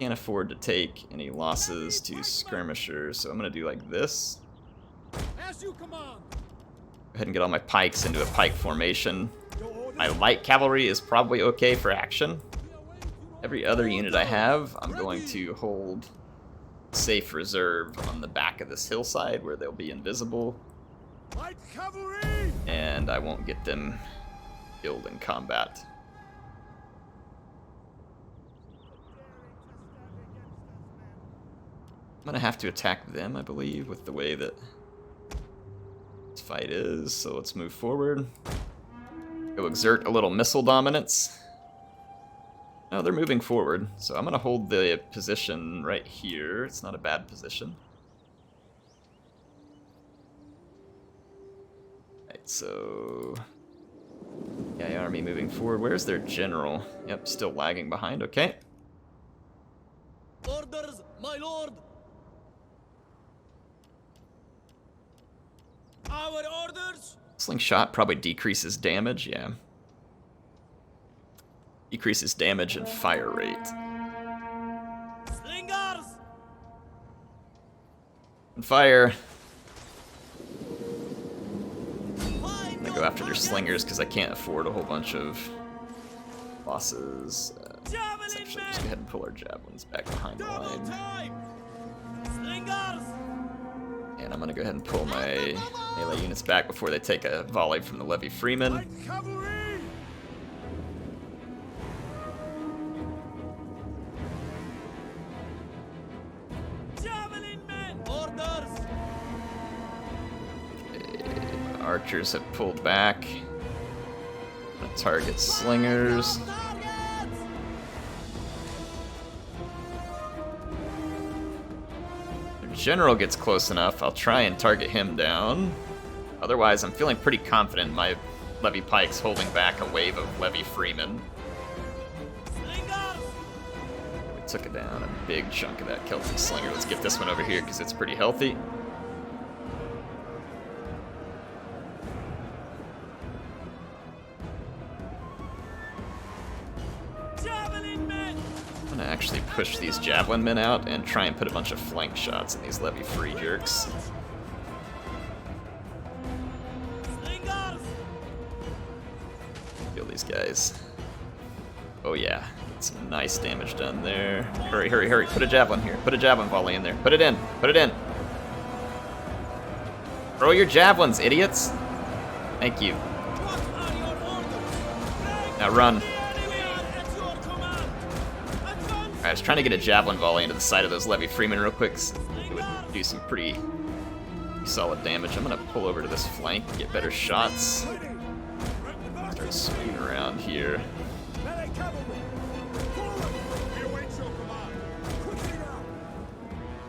Can't afford to take any losses to skirmishers, so I'm gonna do like this. As you command! Go ahead and get all my pikes into a pike formation. My light cavalry is probably okay for action. Every other unit I have, I'm going to hold safe reserve on the back of this hillside where they'll be invisible. Light cavalry! And I won't get them killed in combat. I'm gonna have to attack them, I believe, with the way that this fight is, so let's move forward. Go exert a little missile dominance. No, they're moving forward, so I'm gonna hold the position right here. It's not a bad position. Right, so... yeah, army moving forward. Where's their general? Yep, still lagging behind, okay. Orders, my lord! Our orders! Slingshot probably decreases damage, yeah. Decreases damage and fire rate. Slingers! And fire. I'm gonna go after their slingers because I can't afford a whole bunch of losses. Let's actually just go ahead and pull our javelins back behind the line. Slingers! And I'm gonna go ahead and pull my melee units back before they take a volley from the Levy Freeman. Light cavalry! Javelin men! Orders! Archers have pulled back. I'm gonna target slingers. General gets close enough, I'll try and target him down. Otherwise, I'm feeling pretty confident my Levy Pikes holding back a wave of Levy Freemen. We took it down, a big chunk of that Celtic Slinger. Let's get this one over here because it's pretty healthy. I'm gonna actually push these javelin men out and try and put a bunch of flank shots in these Levy free jerks. Kill these guys. Oh yeah, get some nice damage done there. Hurry, hurry, hurry, put a javelin here. Put a javelin volley in there. Put it in, put it in. Throw your javelins, idiots. Thank you. Now run. I was trying to get a javelin volley into the side of those Levy Freemen real quick, so it would do some pretty solid damage. I'm gonna pull over to this flank and get better shots. Start swinging around here.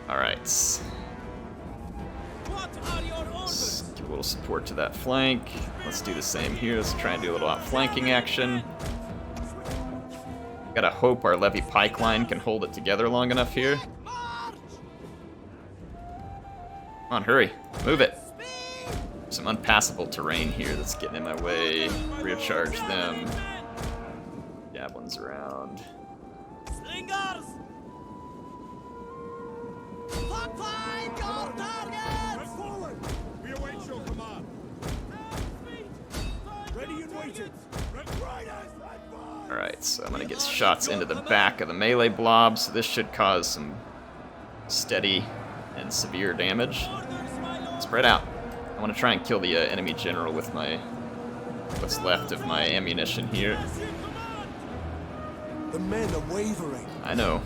Alright. Let's give a little support to that flank. Let's do the same here. Let's try and do a little outflanking action. Gotta hope our Levy Pike line can hold it together long enough here. Come on, hurry. Move it. Some unpassable terrain here that's getting in my way. Recharge them. Javelins around. Slingers! Find your targets! Forward! We await your command. Ready and waiting. Alright, so I'm gonna get shots into the back of the melee blob, so this should cause some steady and severe damage. Spread out. I want to try and kill the enemy general with my what's left of my ammunition here. The men are wavering. I know.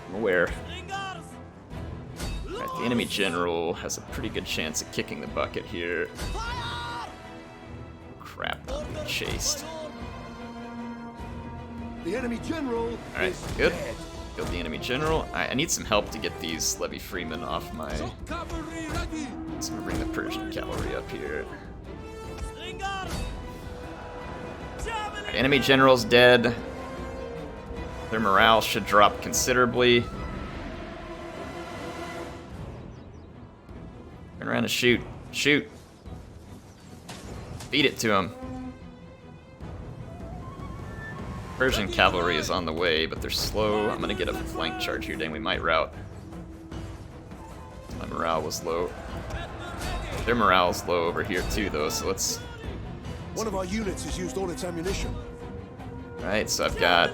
I'm aware. Alright, The enemy general has a pretty good chance of kicking the bucket here. Crap, I'm being chased. The enemy general Alright, is good. dead. Killed the enemy general. I need some help to get these levy freemen off my... Cavalry ready. So I'm gonna bring the Persian cavalry up here. Alright, enemy general's dead. Their morale should drop considerably. Turn around and shoot. Shoot. Feed it to him. Persian cavalry is on the way, but they're slow. I'm gonna get a flank charge here. Dang, we might rout. My morale was low. Their morale's low over here too, though, so let's... One of our units has used all its ammunition. Alright, so I've got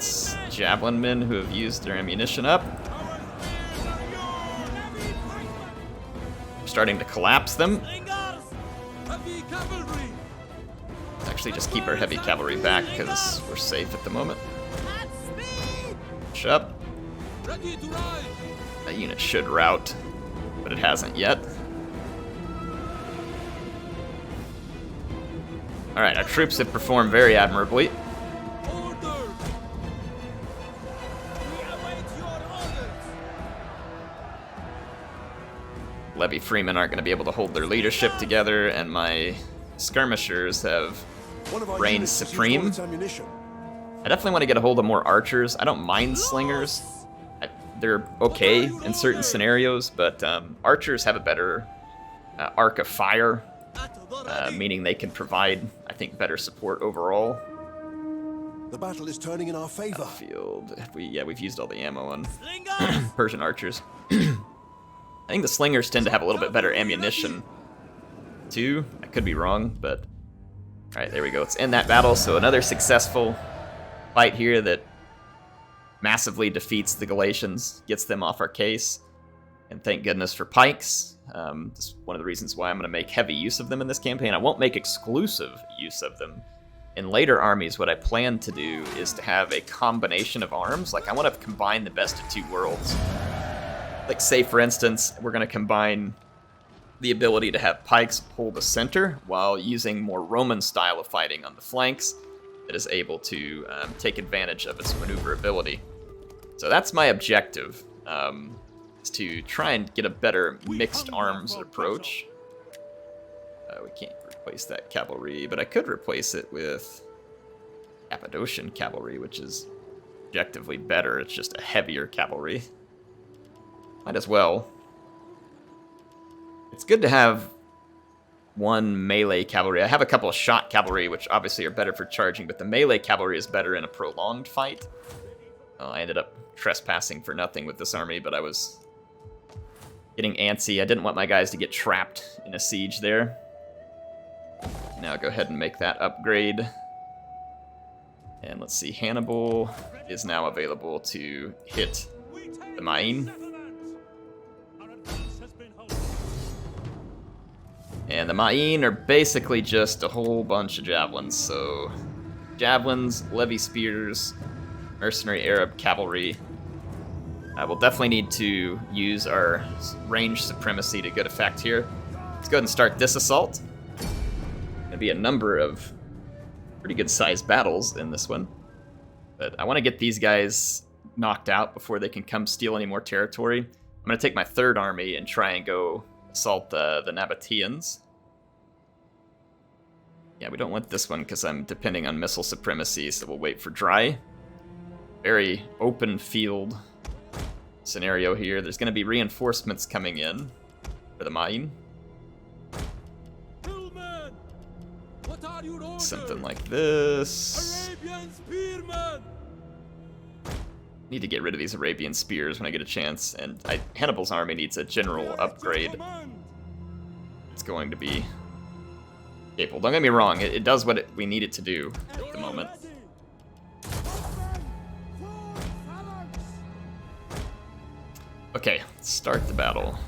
javelin men who have used their ammunition up. I'm starting to collapse them. Heavy cavalry. Actually, just keep our heavy cavalry back because we're safe at the moment. Push up. Ready to ride. That unit should rout, but it hasn't yet. Alright, our troops have performed very admirably. Order. We await your orders. Levy freemen aren't going to be able to hold their leadership together, and my skirmishers have One of our reigned units has used supreme. all its ammunition. I definitely want to get a hold of more archers. I don't mind slingers. They're okay in certain scenarios, but archers have a better arc of fire, meaning they can provide, I think, better support overall. The battle is turning in our favor. Field. We've used all the ammo on Persian archers. I think the slingers tend to have a little bit better ammunition, too. I could be wrong, but... Alright, there we go. Let's end that battle. So another successful fight here that massively defeats the Galatians, gets them off our case. And thank goodness for pikes. This is one of the reasons why I'm going to make heavy use of them in this campaign. I won't make exclusive use of them. In later armies, what I plan to do is to have a combination of arms. Like, I want to combine the best of two worlds. Like, say, for instance, we're going to combine the ability to have pikes pull the center while using more Roman style of fighting on the flanks that is able to take advantage of its maneuverability. So that's my objective, is to try and get a better mixed arms approach. We can't replace that cavalry, but I could replace it with Cappadocian cavalry, which is objectively better. It's just a heavier cavalry. Might as well. It's good to have one melee cavalry. I have a couple of shot cavalry, which obviously are better for charging, but the melee cavalry is better in a prolonged fight. I ended up trespassing for nothing with this army, but I was getting antsy. I didn't want my guys to get trapped in a siege there. Now go ahead and make that upgrade. And let's see, Hannibal is now available to hit the Main. And the Ma'in are basically just a whole bunch of javelins. So, javelins, levy spears, mercenary Arab cavalry. We'll definitely need to use our range supremacy to good effect here. Let's go ahead and start this assault. Gonna be a number of pretty good sized battles in this one. But I want to get these guys knocked out before they can come steal any more territory. I'm gonna take my third army and try and go assault the Nabataeans. Yeah, we don't want this one because I'm depending on missile supremacy, so we'll wait for dry. Very open field scenario here. There's going to be reinforcements coming in for the Ma'in. Something like this. Arabian spearmen. Need to get rid of these Arabian spears when I get a chance, and Hannibal's army needs a general upgrade. It's going to be capable. Don't get me wrong, it does what we need it to do at the moment. Okay, let's start the battle.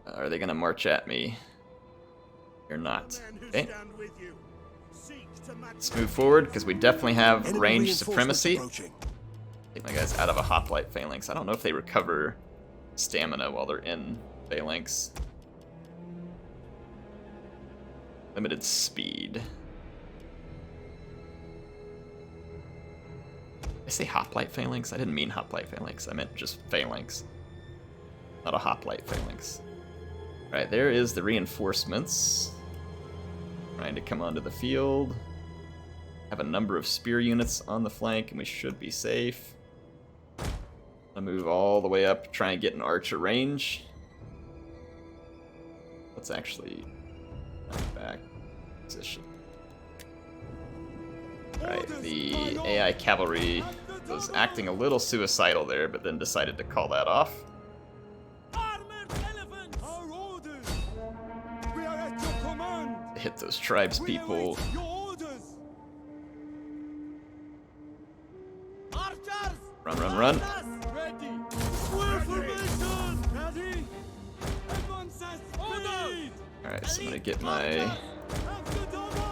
Are they gonna march at me? Or not? Okay. Let's move forward, because we definitely have range supremacy. Take my guys out of a hoplite phalanx. I don't know if they recover stamina while they're in phalanx. Limited speed. Did I say hoplite phalanx? I didn't mean hoplite phalanx. I meant just phalanx. Not a hoplite phalanx. Alright, there is the reinforcements. Trying to come onto the field. Have a number of spear units on the flank, and we should be safe. I'll move all the way up, try and get an archer range. Let's actually back position. Alright, the AI cavalry was acting a little suicidal there, but then decided to call that off. Hit those tribes people. Run, run, run. Alright, so I'm gonna get my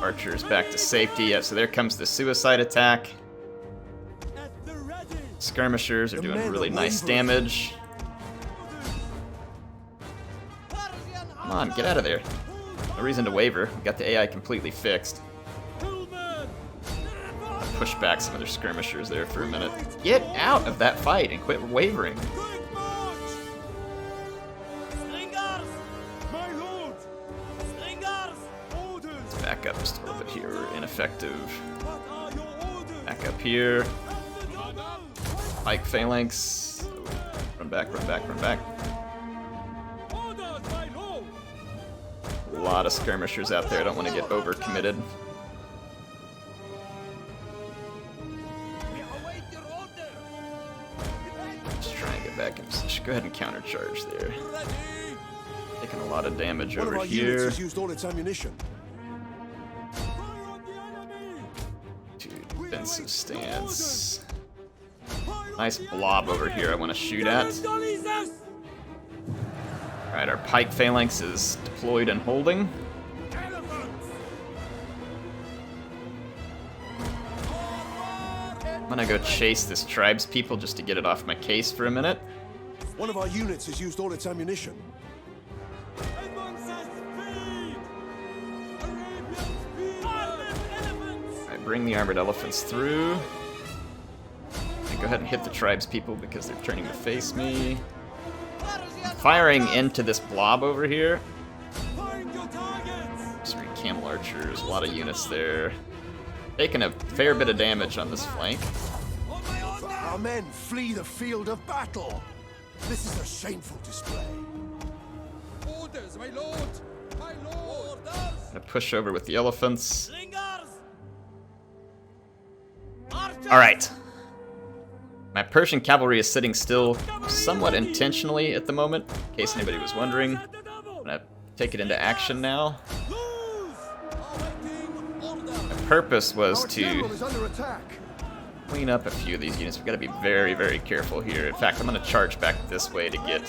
archers back to safety. Yeah, so there comes the suicide attack. Skirmishers are doing really nice damage. Come on, get out of there. No reason to waver. We got the AI completely fixed. Push back some of their skirmishers there for a minute. Get out of that fight and quit wavering. Let's back up just a little bit here. We're ineffective. Back up here. Pike phalanx. Run back, run back, run back. A lot of skirmishers out there. I don't want to get overcommitted. Just try and get back in position. Go ahead and countercharge there. Taking a lot of damage over here. Has used all its ammunition. Defensive stance. Nice blob over here I want to shoot at. Alright, our pike phalanx is deployed and holding. I'm gonna go chase this tribes people just to get it off my case for a minute. One of our units has used all its ammunition. Alright, bring the armored elephants through. Go ahead and hit the tribes people because they're turning to face me. I'm firing into this blob over here. Just camel archers, a lot of units there. Taking a fair bit of damage on this flank. Our men flee the field of battle. This is a shameful display. Orders, my lord! My lord! I'm gonna push over with the elephants. Alright. My Persian cavalry is sitting still somewhat intentionally at the moment, in case anybody was wondering. I'm gonna take it into action now. My purpose was to clean up a few of these units. We've got to be very, very careful here. In fact, I'm gonna charge back this way to get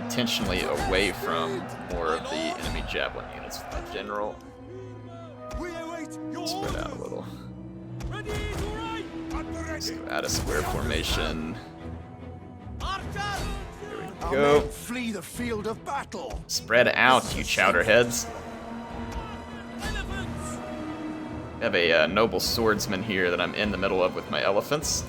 intentionally away from more of the enemy javelin units with my general. Spread out a little. Let's go out of square formation. There we go. Flee the field of battle. Spread out, you chowderheads. I have a noble swordsman here that I'm in the middle of with my elephants.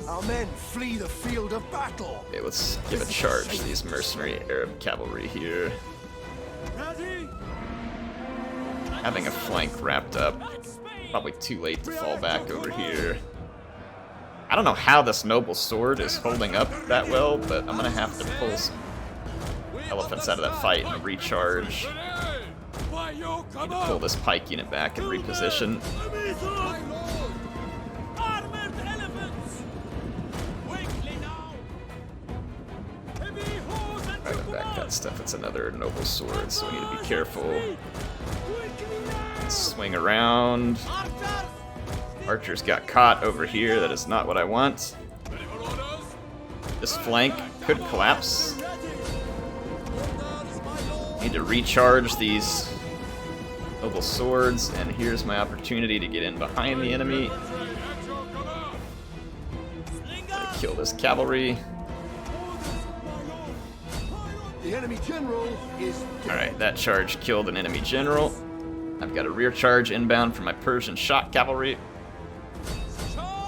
Our men flee the field of battle. Okay, let's give a charge to these mercenary Arab cavalry here. Having a flank wrapped up. Probably too late to fall back over here. I don't know how this noble sword is holding up that well, but I'm gonna have to pull some elephants out of that fight and recharge. Need to pull this pike unit back and reposition. Driving back that stuff, it's another noble sword, so we need to be careful. Swing around. Archers got caught over here, that is not what I want. This flank could collapse. Need to recharge these noble swords, and here's my opportunity to get in behind the enemy. Kill this cavalry. The enemy general is dead. Alright, that charge killed an enemy general. I've got a rear charge inbound for my Persian shock cavalry.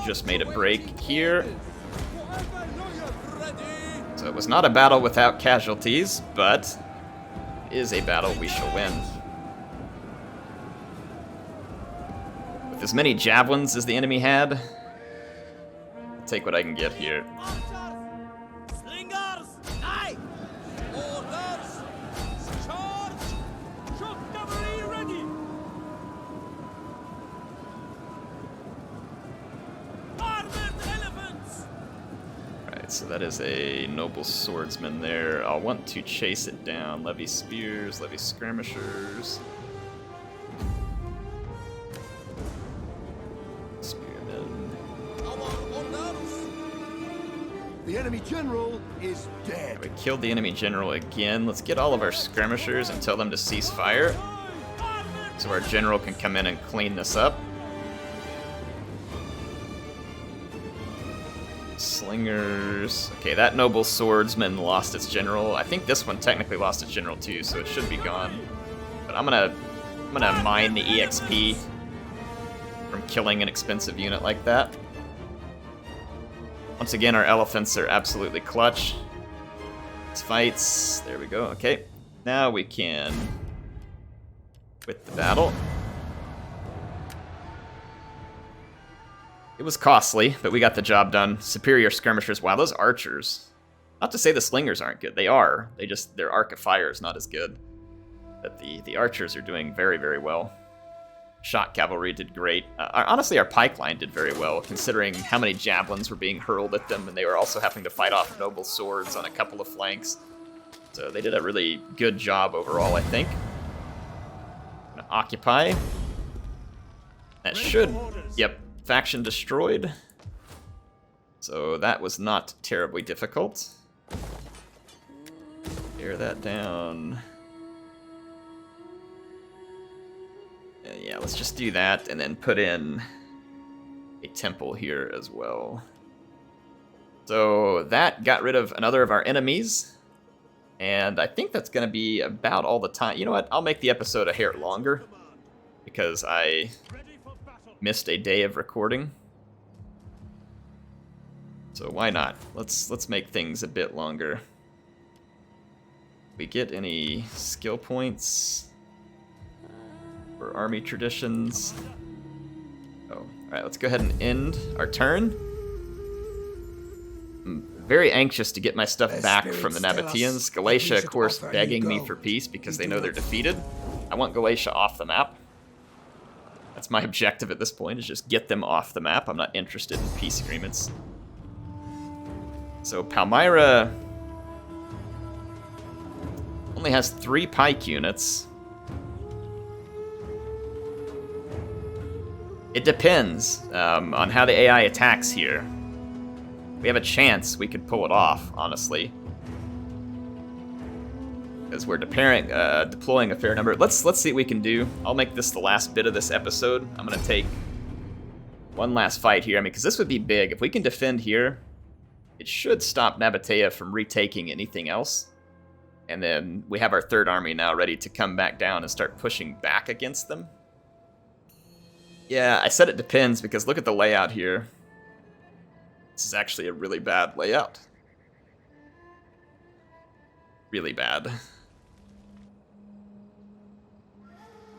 Just made a break here. So it was not a battle without casualties, but it is a battle we shall win. With as many javelins as the enemy had, I'll take what I can get here. Slingers, aye! Orders, charge! Shock cavalry ready! Armored elephants! Alright, so that is a noble swordsman there. I'll want to chase it down. Levy spears, levy skirmishers. Spearmen. Our orders! The enemy general is dead. We killed the enemy general again. Let's get all of our skirmishers and tell them to cease fire, so our general can come in and clean this up. Slingers. Okay, that noble swordsman lost its general. I think this one technically lost its general too, so it should be gone. But I'm gonna mine the EXP from killing an expensive unit like that. Once again, our elephants are absolutely clutch. Let's fights. There we go. Okay, now we can quit the battle. It was costly, but we got the job done. Superior skirmishers. Wow, those archers. Not to say the slingers aren't good. They are. Their arc of fire is not as good. But the archers are doing very, very well. Shock cavalry did great. Honestly, our pike line did very well, considering how many javelins were being hurled at them, and they were also having to fight off noble swords on a couple of flanks. So they did a really good job overall, I think. Gonna occupy. That should... Yep. Faction destroyed. So that was not terribly difficult. Tear that down. Yeah, let's just do that and then put in a temple here as well. So that got rid of another of our enemies. And I think that's going to be about all the time. You know what? I'll make the episode a hair longer because I missed a day of recording. So why not? Let's make things a bit longer. We get any skill points for army traditions? Oh, all right. Let's go ahead and end our turn. I'm very anxious to get my stuff back from the Nabataeans. Galatia, of course, begging me for peace because they know they're defeated. I want Galatia off the map. That's my objective at this point, is just get them off the map. I'm not interested in peace agreements. So Palmyra only has 3 pike units. It depends on how the AI attacks here. We have a chance we could pull it off, honestly. Because we're deploying a fair number. Let's see what we can do. I'll make this the last bit of this episode. I'm going to take one last fight here. I mean, because this would be big. If we can defend here, it should stop Nabataea from retaking anything else. And then we have our third army now ready to come back down and start pushing back against them. Yeah, I said it depends because look at the layout here. This is actually a really bad layout. Really bad.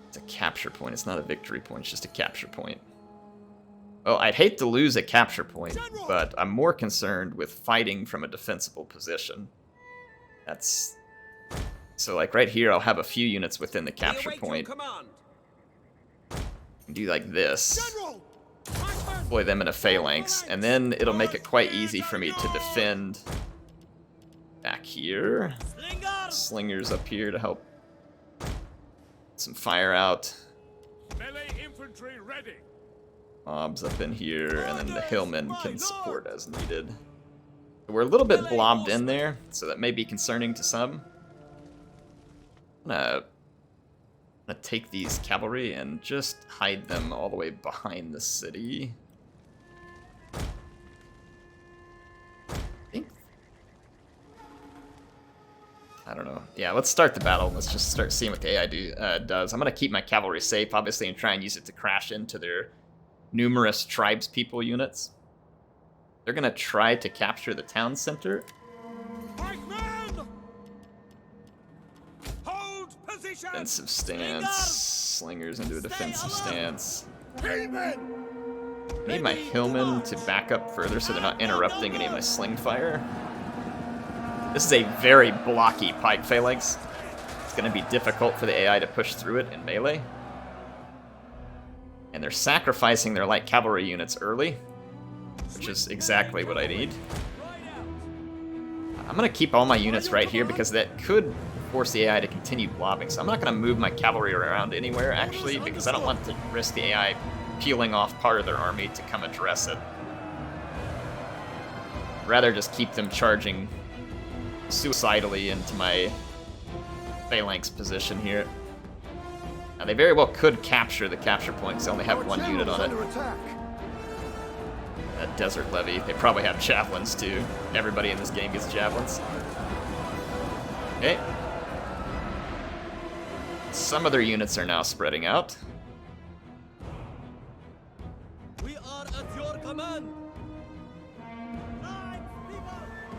It's a capture point. It's not a victory point. It's just a capture point. Well, I'd hate to lose a capture point, but I'm more concerned with fighting from a defensible position. That's... So, like, right here, I'll have a few units within the capture point. And do like this. Deploy them in a phalanx, and then it'll make it quite easy for me to defend back here. Slingers up here to help some fire out. Mobs up in here, and then the hillmen can support as needed. We're a little bit blobbed in there, so that may be concerning to some. gonna take these cavalry and just hide them all the way behind the city. I don't know. Yeah, let's start the battle. Let's just start seeing what the AI does. I'm gonna keep my cavalry safe, obviously, and try and use it to crash into their numerous tribespeople units. They're gonna try to capture the town center. Hold position. Defensive stance. Slingers into a defensive stance. Need my hillmen to back up further so they're not interrupting any of my sling fire. This is a very blocky pike phalanx. It's going to be difficult for the AI to push through it in melee. And they're sacrificing their light cavalry units early, which is exactly what I need. I'm going to keep all my units right here because that could force the AI to continue blobbing. So I'm not going to move my cavalry around anywhere, actually, because I don't want to risk the AI peeling off part of their army to come address it. Rather just keep them charging suicidally into my phalanx position here. Now they very well could capture the capture point because they only have one unit on it. That desert levy. They probably have javelins too. Everybody in this game gets javelins. Okay. Some of their units are now spreading out. We are at your command.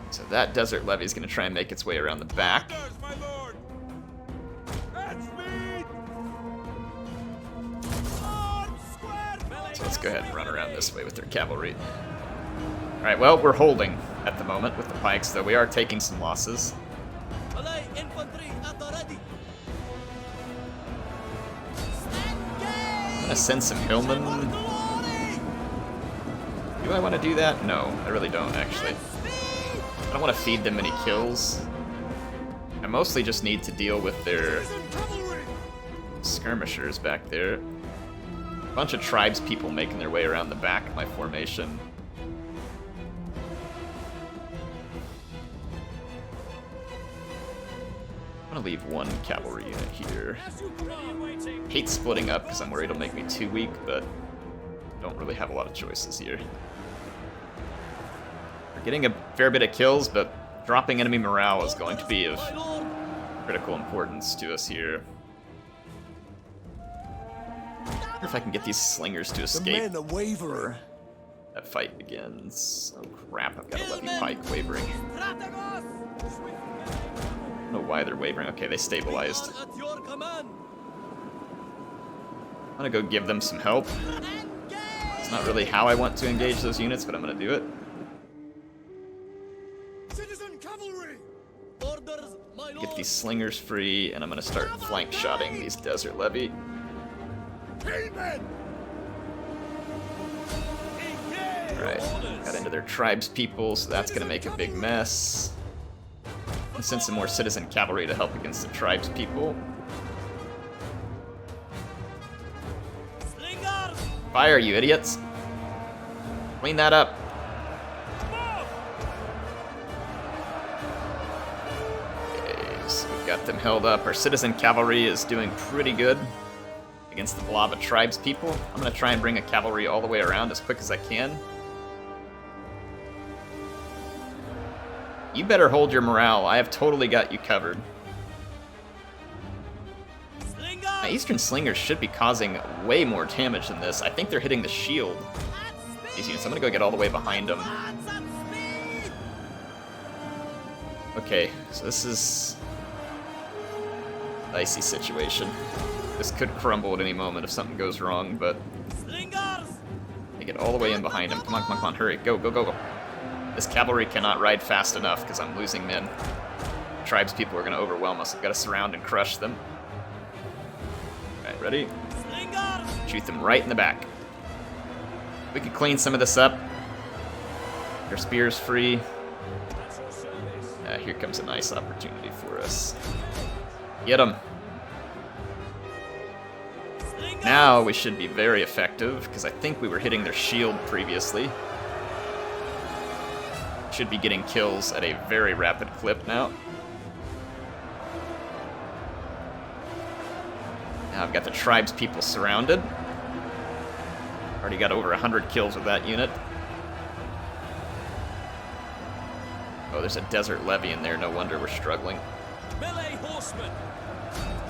So that desert levy is going to try and make its way around the back. My lord. So let's go ahead and run around this way with their cavalry. Alright, well, we're holding at the moment with the pikes, though we are taking some losses. I'm going to send some hillmen. Do I want to do that? No, I really don't, actually. I don't want to feed them any kills. I mostly just need to deal with their skirmishers back there. A bunch of tribespeople making their way around the back of my formation. I'm gonna leave one cavalry unit here. Hate splitting up because I'm worried it'll make me too weak, but don't really have a lot of choices here. We're getting a fair bit of kills, but dropping enemy morale is going to be of critical importance to us here. I wonder if I can get these slingers to escape before that fight begins. Oh crap, I've got a levy pike wavering. I don't know why they're wavering. Okay, they stabilized. I'm gonna go give them some help. It's not really how I want to engage those units, but I'm gonna do it. Get these slingers free, and I'm gonna start flank shotting these desert levy. Alright, got into their tribespeople, so that's gonna make a big mess. I'll send some more citizen cavalry to help against the tribespeople. Fire, you idiots! Clean that up. Got them held up. Our citizen cavalry is doing pretty good against the blob of tribespeople. I'm going to try and bring a cavalry all the way around as quick as I can. You better hold your morale. I have totally got you covered. My eastern slingers should be causing way more damage than this. I think they're hitting the shield. These units. I'm going to go get all the way behind them. Okay, so this is dicey situation. This could crumble at any moment if something goes wrong, but I get all the way in behind him. Come on, come on, come on, hurry. Go, go, go, go. This cavalry cannot ride fast enough because I'm losing men. Tribespeople are going to overwhelm us. I've got to surround and crush them. Alright, ready? Shoot them right in the back. We could clean some of this up. Their spear's free. Here comes a nice opportunity for us. Get him. Now we should be very effective, because I think we were hitting their shield previously. Should be getting kills at a very rapid clip now. I've got the tribes people surrounded. Already got over 100 kills with that unit. Oh, there's a desert levy in there. No wonder we're struggling. Melee horsemen!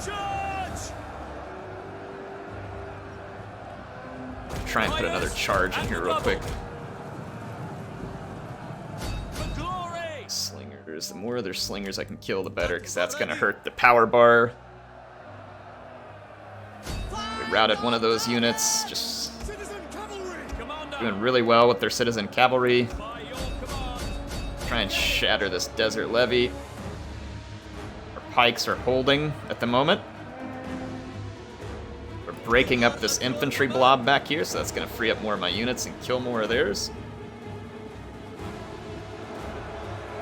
Charge! Try and put another charge in here real quick. For glory! Slingers. The more other slingers I can kill, the better, because that's going to hurt the power bar. We routed one of those units. Just Citizen cavalry! Commander! doing really well with their citizen cavalry. By your command! Try and shatter this desert levy. Our pikes are holding at the moment. We're breaking up this infantry blob back here, so that's going to free up more of my units and kill more of theirs.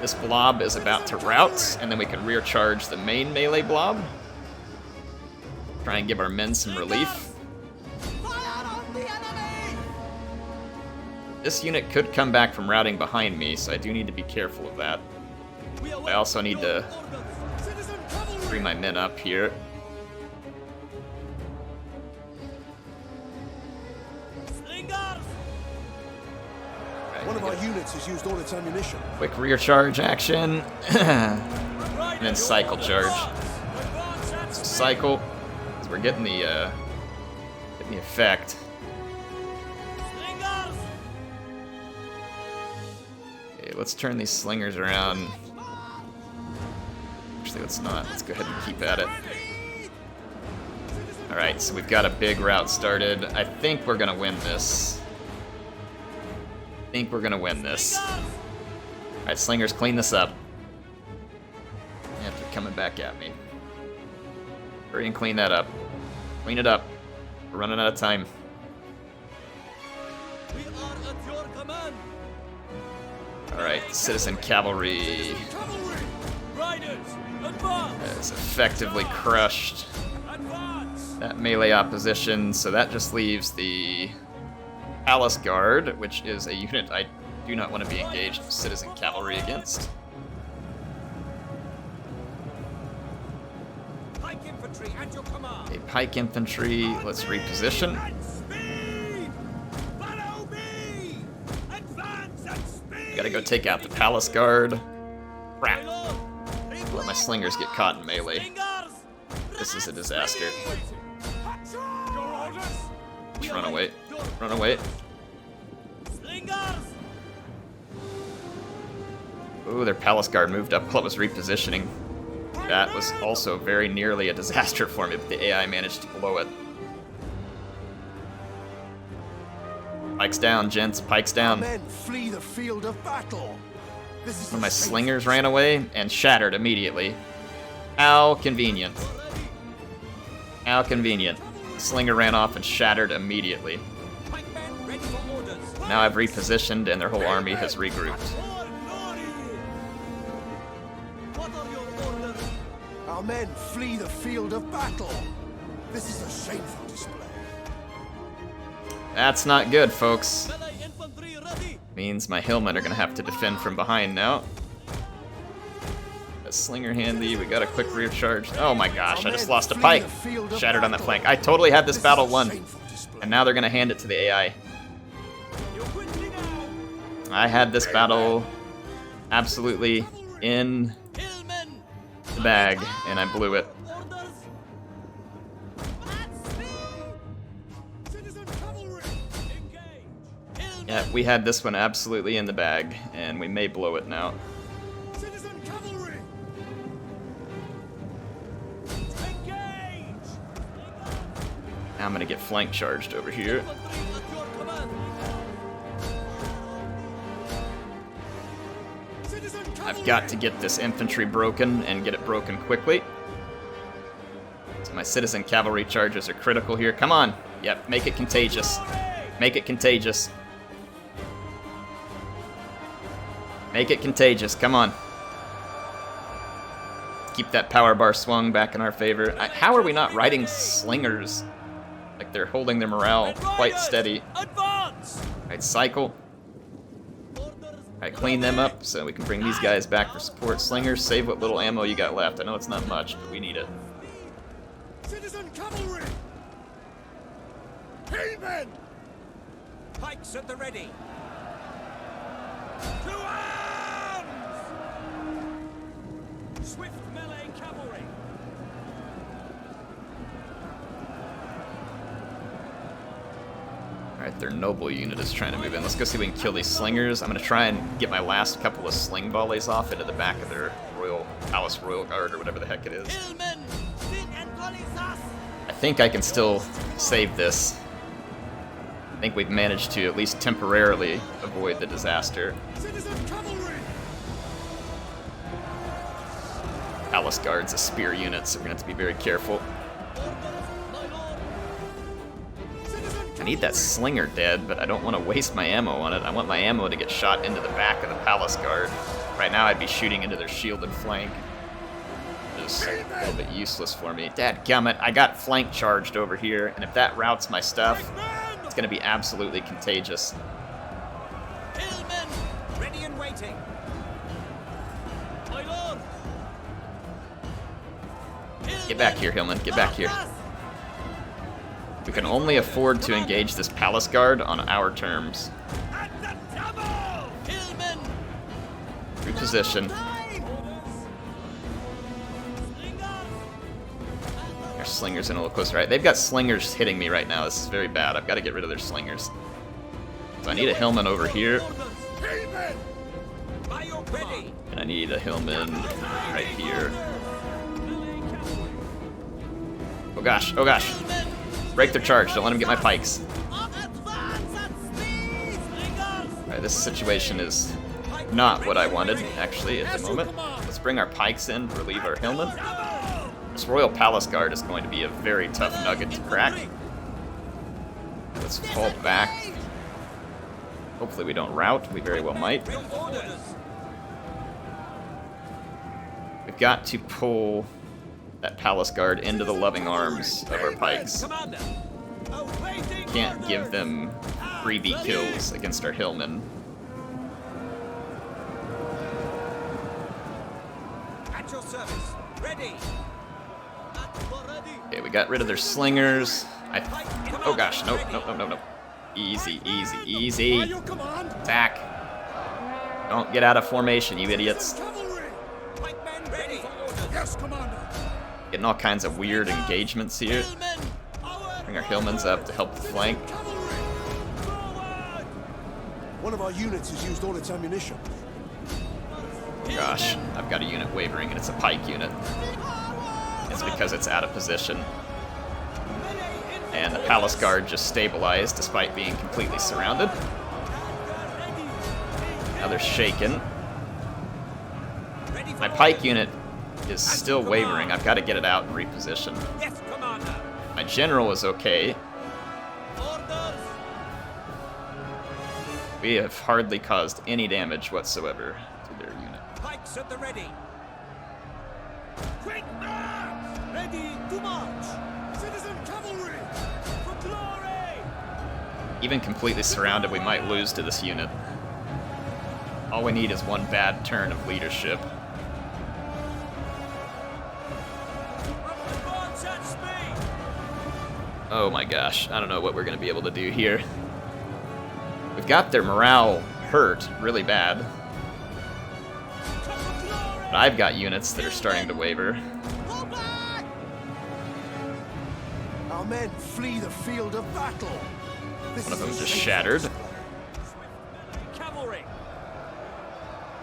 This blob is about to rout, and then we can rear charge the main melee blob. Try and give our men some relief. Fire on the enemy! This unit could come back from routing behind me, so I do need to be careful of that. We await I also need your to orders. Citizen cavalry! bring my men up here. Slingers! One of our units has used all its ammunition. Quick rear charge action. And then cycle charge. So cycle. So we're getting the effect. Slingers! Okay, let's turn these slingers around. Actually, let's not. Let's go ahead and keep at it. Alright, so we've got a big route started. I think we're gonna win this. Alright, slingers, clean this up. Yeah, they're coming back at me. Hurry and clean that up. Clean it up. We're running out of time. We are at your command! Alright, citizen cavalry Cavalry! Riders! Advance! is effectively crushed Advance! that melee opposition, so that just leaves the Palace Guard, which is a unit I do not want to be engaged with citizen cavalry against. Pike infantry at your command! A pike infantry, let's reposition. And speed! Follow me! Advance and speed! Gotta go take out the Palace Guard. Crap. Reload! Let my slingers get caught in melee. Slingers! This is a disaster. Your orders! Just run away. Run away. Slingers! Ooh, their Palace Guard moved up while it was repositioning. That was also very nearly a disaster for me, but the AI managed to blow it. Pikes down, gents. Pikes down. Men flee the field of battle. This is One of my a shameful slingers ran away and shattered immediately. How convenient. How convenient. Slinger ran off and shattered immediately. Pikemen ready for orders! Now I've repositioned and their whole army has regrouped. What are your orders? Our men flee the field of battle. This is a shameful display. That's not good, folks. Melee infantry ready! Means my hillmen are gonna have to defend from behind now. A slinger handy, we got a quick rear charge. Oh my gosh, I just lost a pike. Shattered on that flank. I totally had this battle won. And now they're gonna hand it to the AI. You're quickly now! I had this battle absolutely in Hillmen! the bag, and I blew it. Orders! At speed! Citizen cavalry! Engage! Hillmen! Yeah, we had this one absolutely in the bag, and we may blow it now. Citizen cavalry! Engage! Now I'm gonna get flank charged over here. Infantry at your command! Citizen I've got to get this infantry broken and get it broken quickly. So my citizen cavalry charges are critical here. Come on. Yep, make it contagious. Make it contagious. Make it contagious. Come on. Keep that power bar swung back in our favor. How are we not riding slingers? Like they're holding their morale quite steady. Advance! Alright, cycle. Alright, clean them up so we can bring these guys back for support. Slingers, save what little ammo you got left. I know it's not much, but we need it. Citizen cavalry! Hillmen! Pikes at the ready. To arms! Swift melee cavalry. Alright, their noble unit is trying to move in. Let's go see if we can kill these slingers. I'm going to try and get my last couple of sling volleys off into the back of their Palace Royal Guard or whatever the heck it is. Hillmen, sit and collize. I think I can still save this. I think we've managed to at least temporarily avoid the disaster. Citizen cavalry! Palace Guard's a spear unit, so we're going to have to be very careful. I need that slinger dead, but I don't want to waste my ammo on it. I want my ammo to get shot into the back of the Palace Guard. Right now I'd be shooting into their shielded flank. It's a little bit useless for me. Dadgummit, I got flank charged over here, and if that routes my stuff, it's going to be absolutely contagious. Hillmen, ready and waiting. My lord. Get back here, Hillman. Get back here. We can only afford to engage this Palace Guard on our terms. At the double! Hillmen, Reposition. Their slingers in a little closer. Right, they've got slingers hitting me right now. This is very bad. I've got to get rid of their slingers. So I need a Hillman over here. Hillmen! by your ready. And I need a Hillman right here. Oh gosh, oh gosh. Break their charge, don't let them get my pikes. Alright, this situation is not what I wanted, actually, at the moment. Let's bring our pikes in, relieve our Hillman. This Royal Palace Guard is going to be a very tough nugget to crack. Let's fall back. Hopefully we don't rout, we very well might. We've got to pull that Palace Guard into the loving arms of our pikes. Can't give them freebie kills against our Hillmen. At your service. Ready. Okay, we got rid of their slingers. Oh gosh, nope, nope, nope, nope, nope. Easy, easy, easy. Attack. Don't get out of formation, you idiots. Yes, Commander. Getting all kinds of weird engagements here. Bring our Hillmans up to help the flank. One of our units has used all its ammunition. Gosh, I've got a unit wavering and it's a pike unit. It's because it's out of position. And the Palace Guard just stabilized despite being completely surrounded. Now they're shaken. My pike unit is still wavering. I've got to get it out and reposition. Yes, Commander. My general is okay. Orders. We have hardly caused any damage whatsoever to their unit. Pikes at the ready. Quick march! Ready to march! Citizen cavalry! For glory! Even completely surrounded, we might lose to this unit. All we need is one bad turn of leadership. Advance at speed! Oh my gosh, I don't know what we're going to be able to do here. We've got their morale hurt really bad. But I've got units that are starting to waver. Pull back! Our men flee the field of battle. This One of is them a just safe shattered. Cavalry!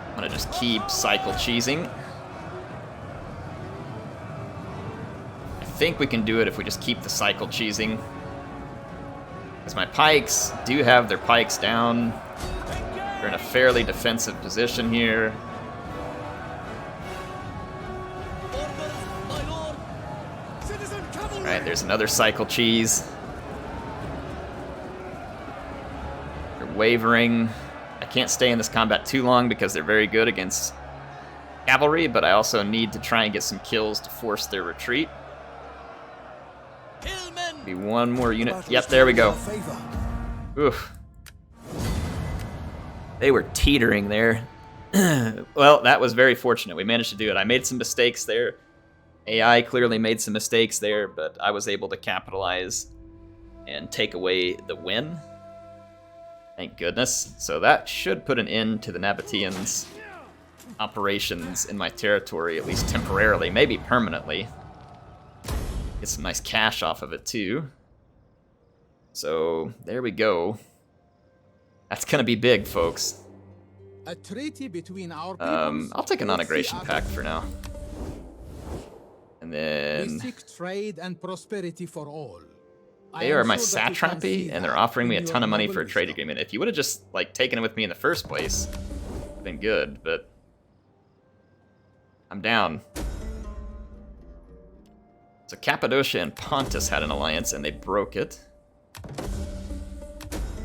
I'm going to just keep cycle cheesing. I think we can do it if we just keep the cycle cheesing. Because my pikes do have their pikes down. They're in a fairly defensive position here. Citizen cavalry! Alright, there's another cycle cheese. They're wavering. I can't stay in this combat too long because they're very good against cavalry, but I also need to try and get some kills to force their retreat. Hillmen! Be one more unit. Battle Yep, is there we turning go. in our favor. Oof. They were teetering there. Well, that was very fortunate. We managed to do it. I made some mistakes there. AI clearly made some mistakes there, but I was able to capitalize and take away the win. Thank goodness. So that should put an end to the Nabataeans' operations in my territory, at least temporarily, maybe permanently. Get some nice cash off of it too. So there we go. That's gonna be big, folks. A treaty between our peoples I'll take a will see non-aggression us- pact for now. And We then seek trade and prosperity for all. I they am are my sure that you can satrapy, see and they're that offering me in a your ton of money noble for a trade wisdom. agreement. If you would have just like taken it with me in the first place, it would have been good, but I'm down. So Cappadocia and Pontus had an alliance, and they broke it.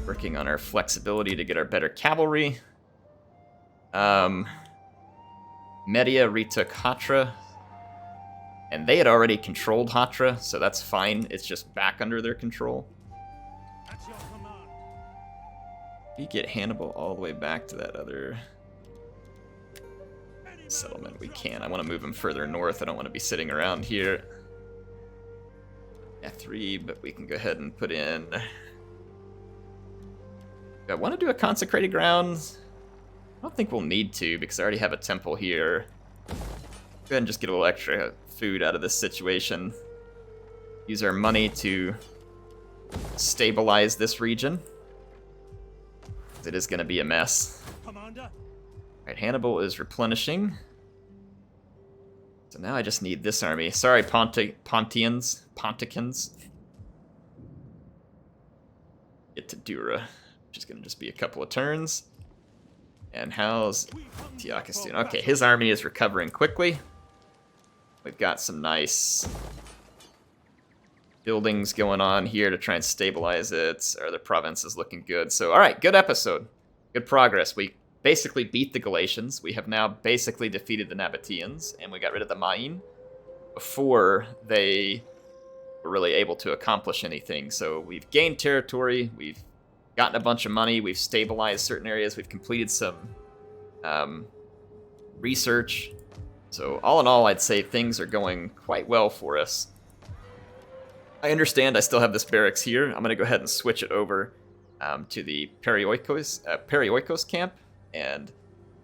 Working on our flexibility to get our better cavalry. Media retook Hatra, and they had already controlled Hatra, so that's fine. It's just back under their control. At your command. We get Hannibal all the way back to that other settlement. We can. I want to move him further north. I don't want to be sitting around here. F3, but we can go ahead and put in... Do I want to do a consecrated grounds? I don't think we'll need to, because I already have a temple here. Go ahead and just get a little extra food out of this situation. Use our money to stabilize this region. It is going to be a mess. Commander. Alright, Hannibal is replenishing. So now I just need this army. Sorry, Ponticans. Get to Dura, which is going to just be a couple of turns. And how's Antiochus doing? Okay, his army is recovering quickly. We've got some nice buildings going on here to try and stabilize it. Our other province is looking good. So, alright, good episode. Good progress. We basically beat the Galatians. We have now basically defeated the Nabataeans, and we got rid of the Ma'in before they were really able to accomplish anything. So we've gained territory, we've gotten a bunch of money, we've stabilized certain areas, we've completed some research. So all in all, I'd say things are going quite well for us. I understand I still have this barracks here. I'm going to go ahead and switch it over to the Perioikos camp, and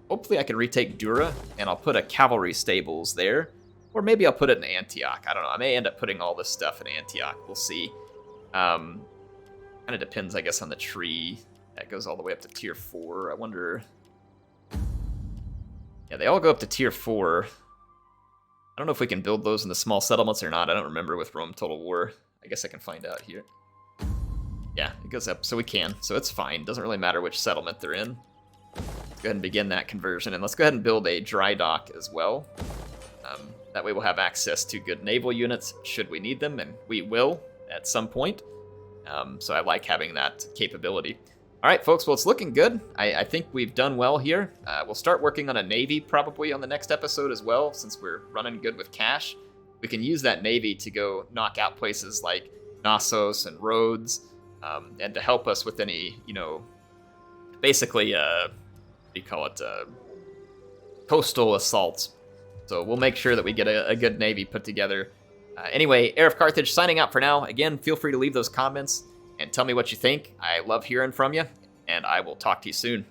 hopefully I can retake Dura, and I'll put a cavalry stables there. Or maybe I'll put it in Antioch. I don't know. I may end up putting all this stuff in Antioch. We'll see. Kind of depends, I guess, on the tree. That goes all the way up to tier 4. I wonder... Yeah, they all go up to tier 4. I don't know if we can build those in the small settlements or not. I don't remember with Rome Total War. I guess I can find out here. Yeah, it goes up, so we can. So it's fine. Doesn't really matter which settlement they're in. Let's go ahead and begin that conversion. And let's go ahead and build a dry dock as well. That way we'll have access to good naval units should we need them, and we will at some point. So I like having that capability. All right, folks, well, it's looking good. I think we've done well here. We'll start working on a navy probably on the next episode as well, since we're running good with cash. We can use that navy to go knock out places like Knossos and Rhodes, and to help us with any, basically, what do you call it, coastal assaults. So we'll make sure that we get a good navy put together. Anyway, HeirofCarthage signing out for now. Again, feel free to leave those comments and tell me what you think. I love hearing from you, and I will talk to you soon.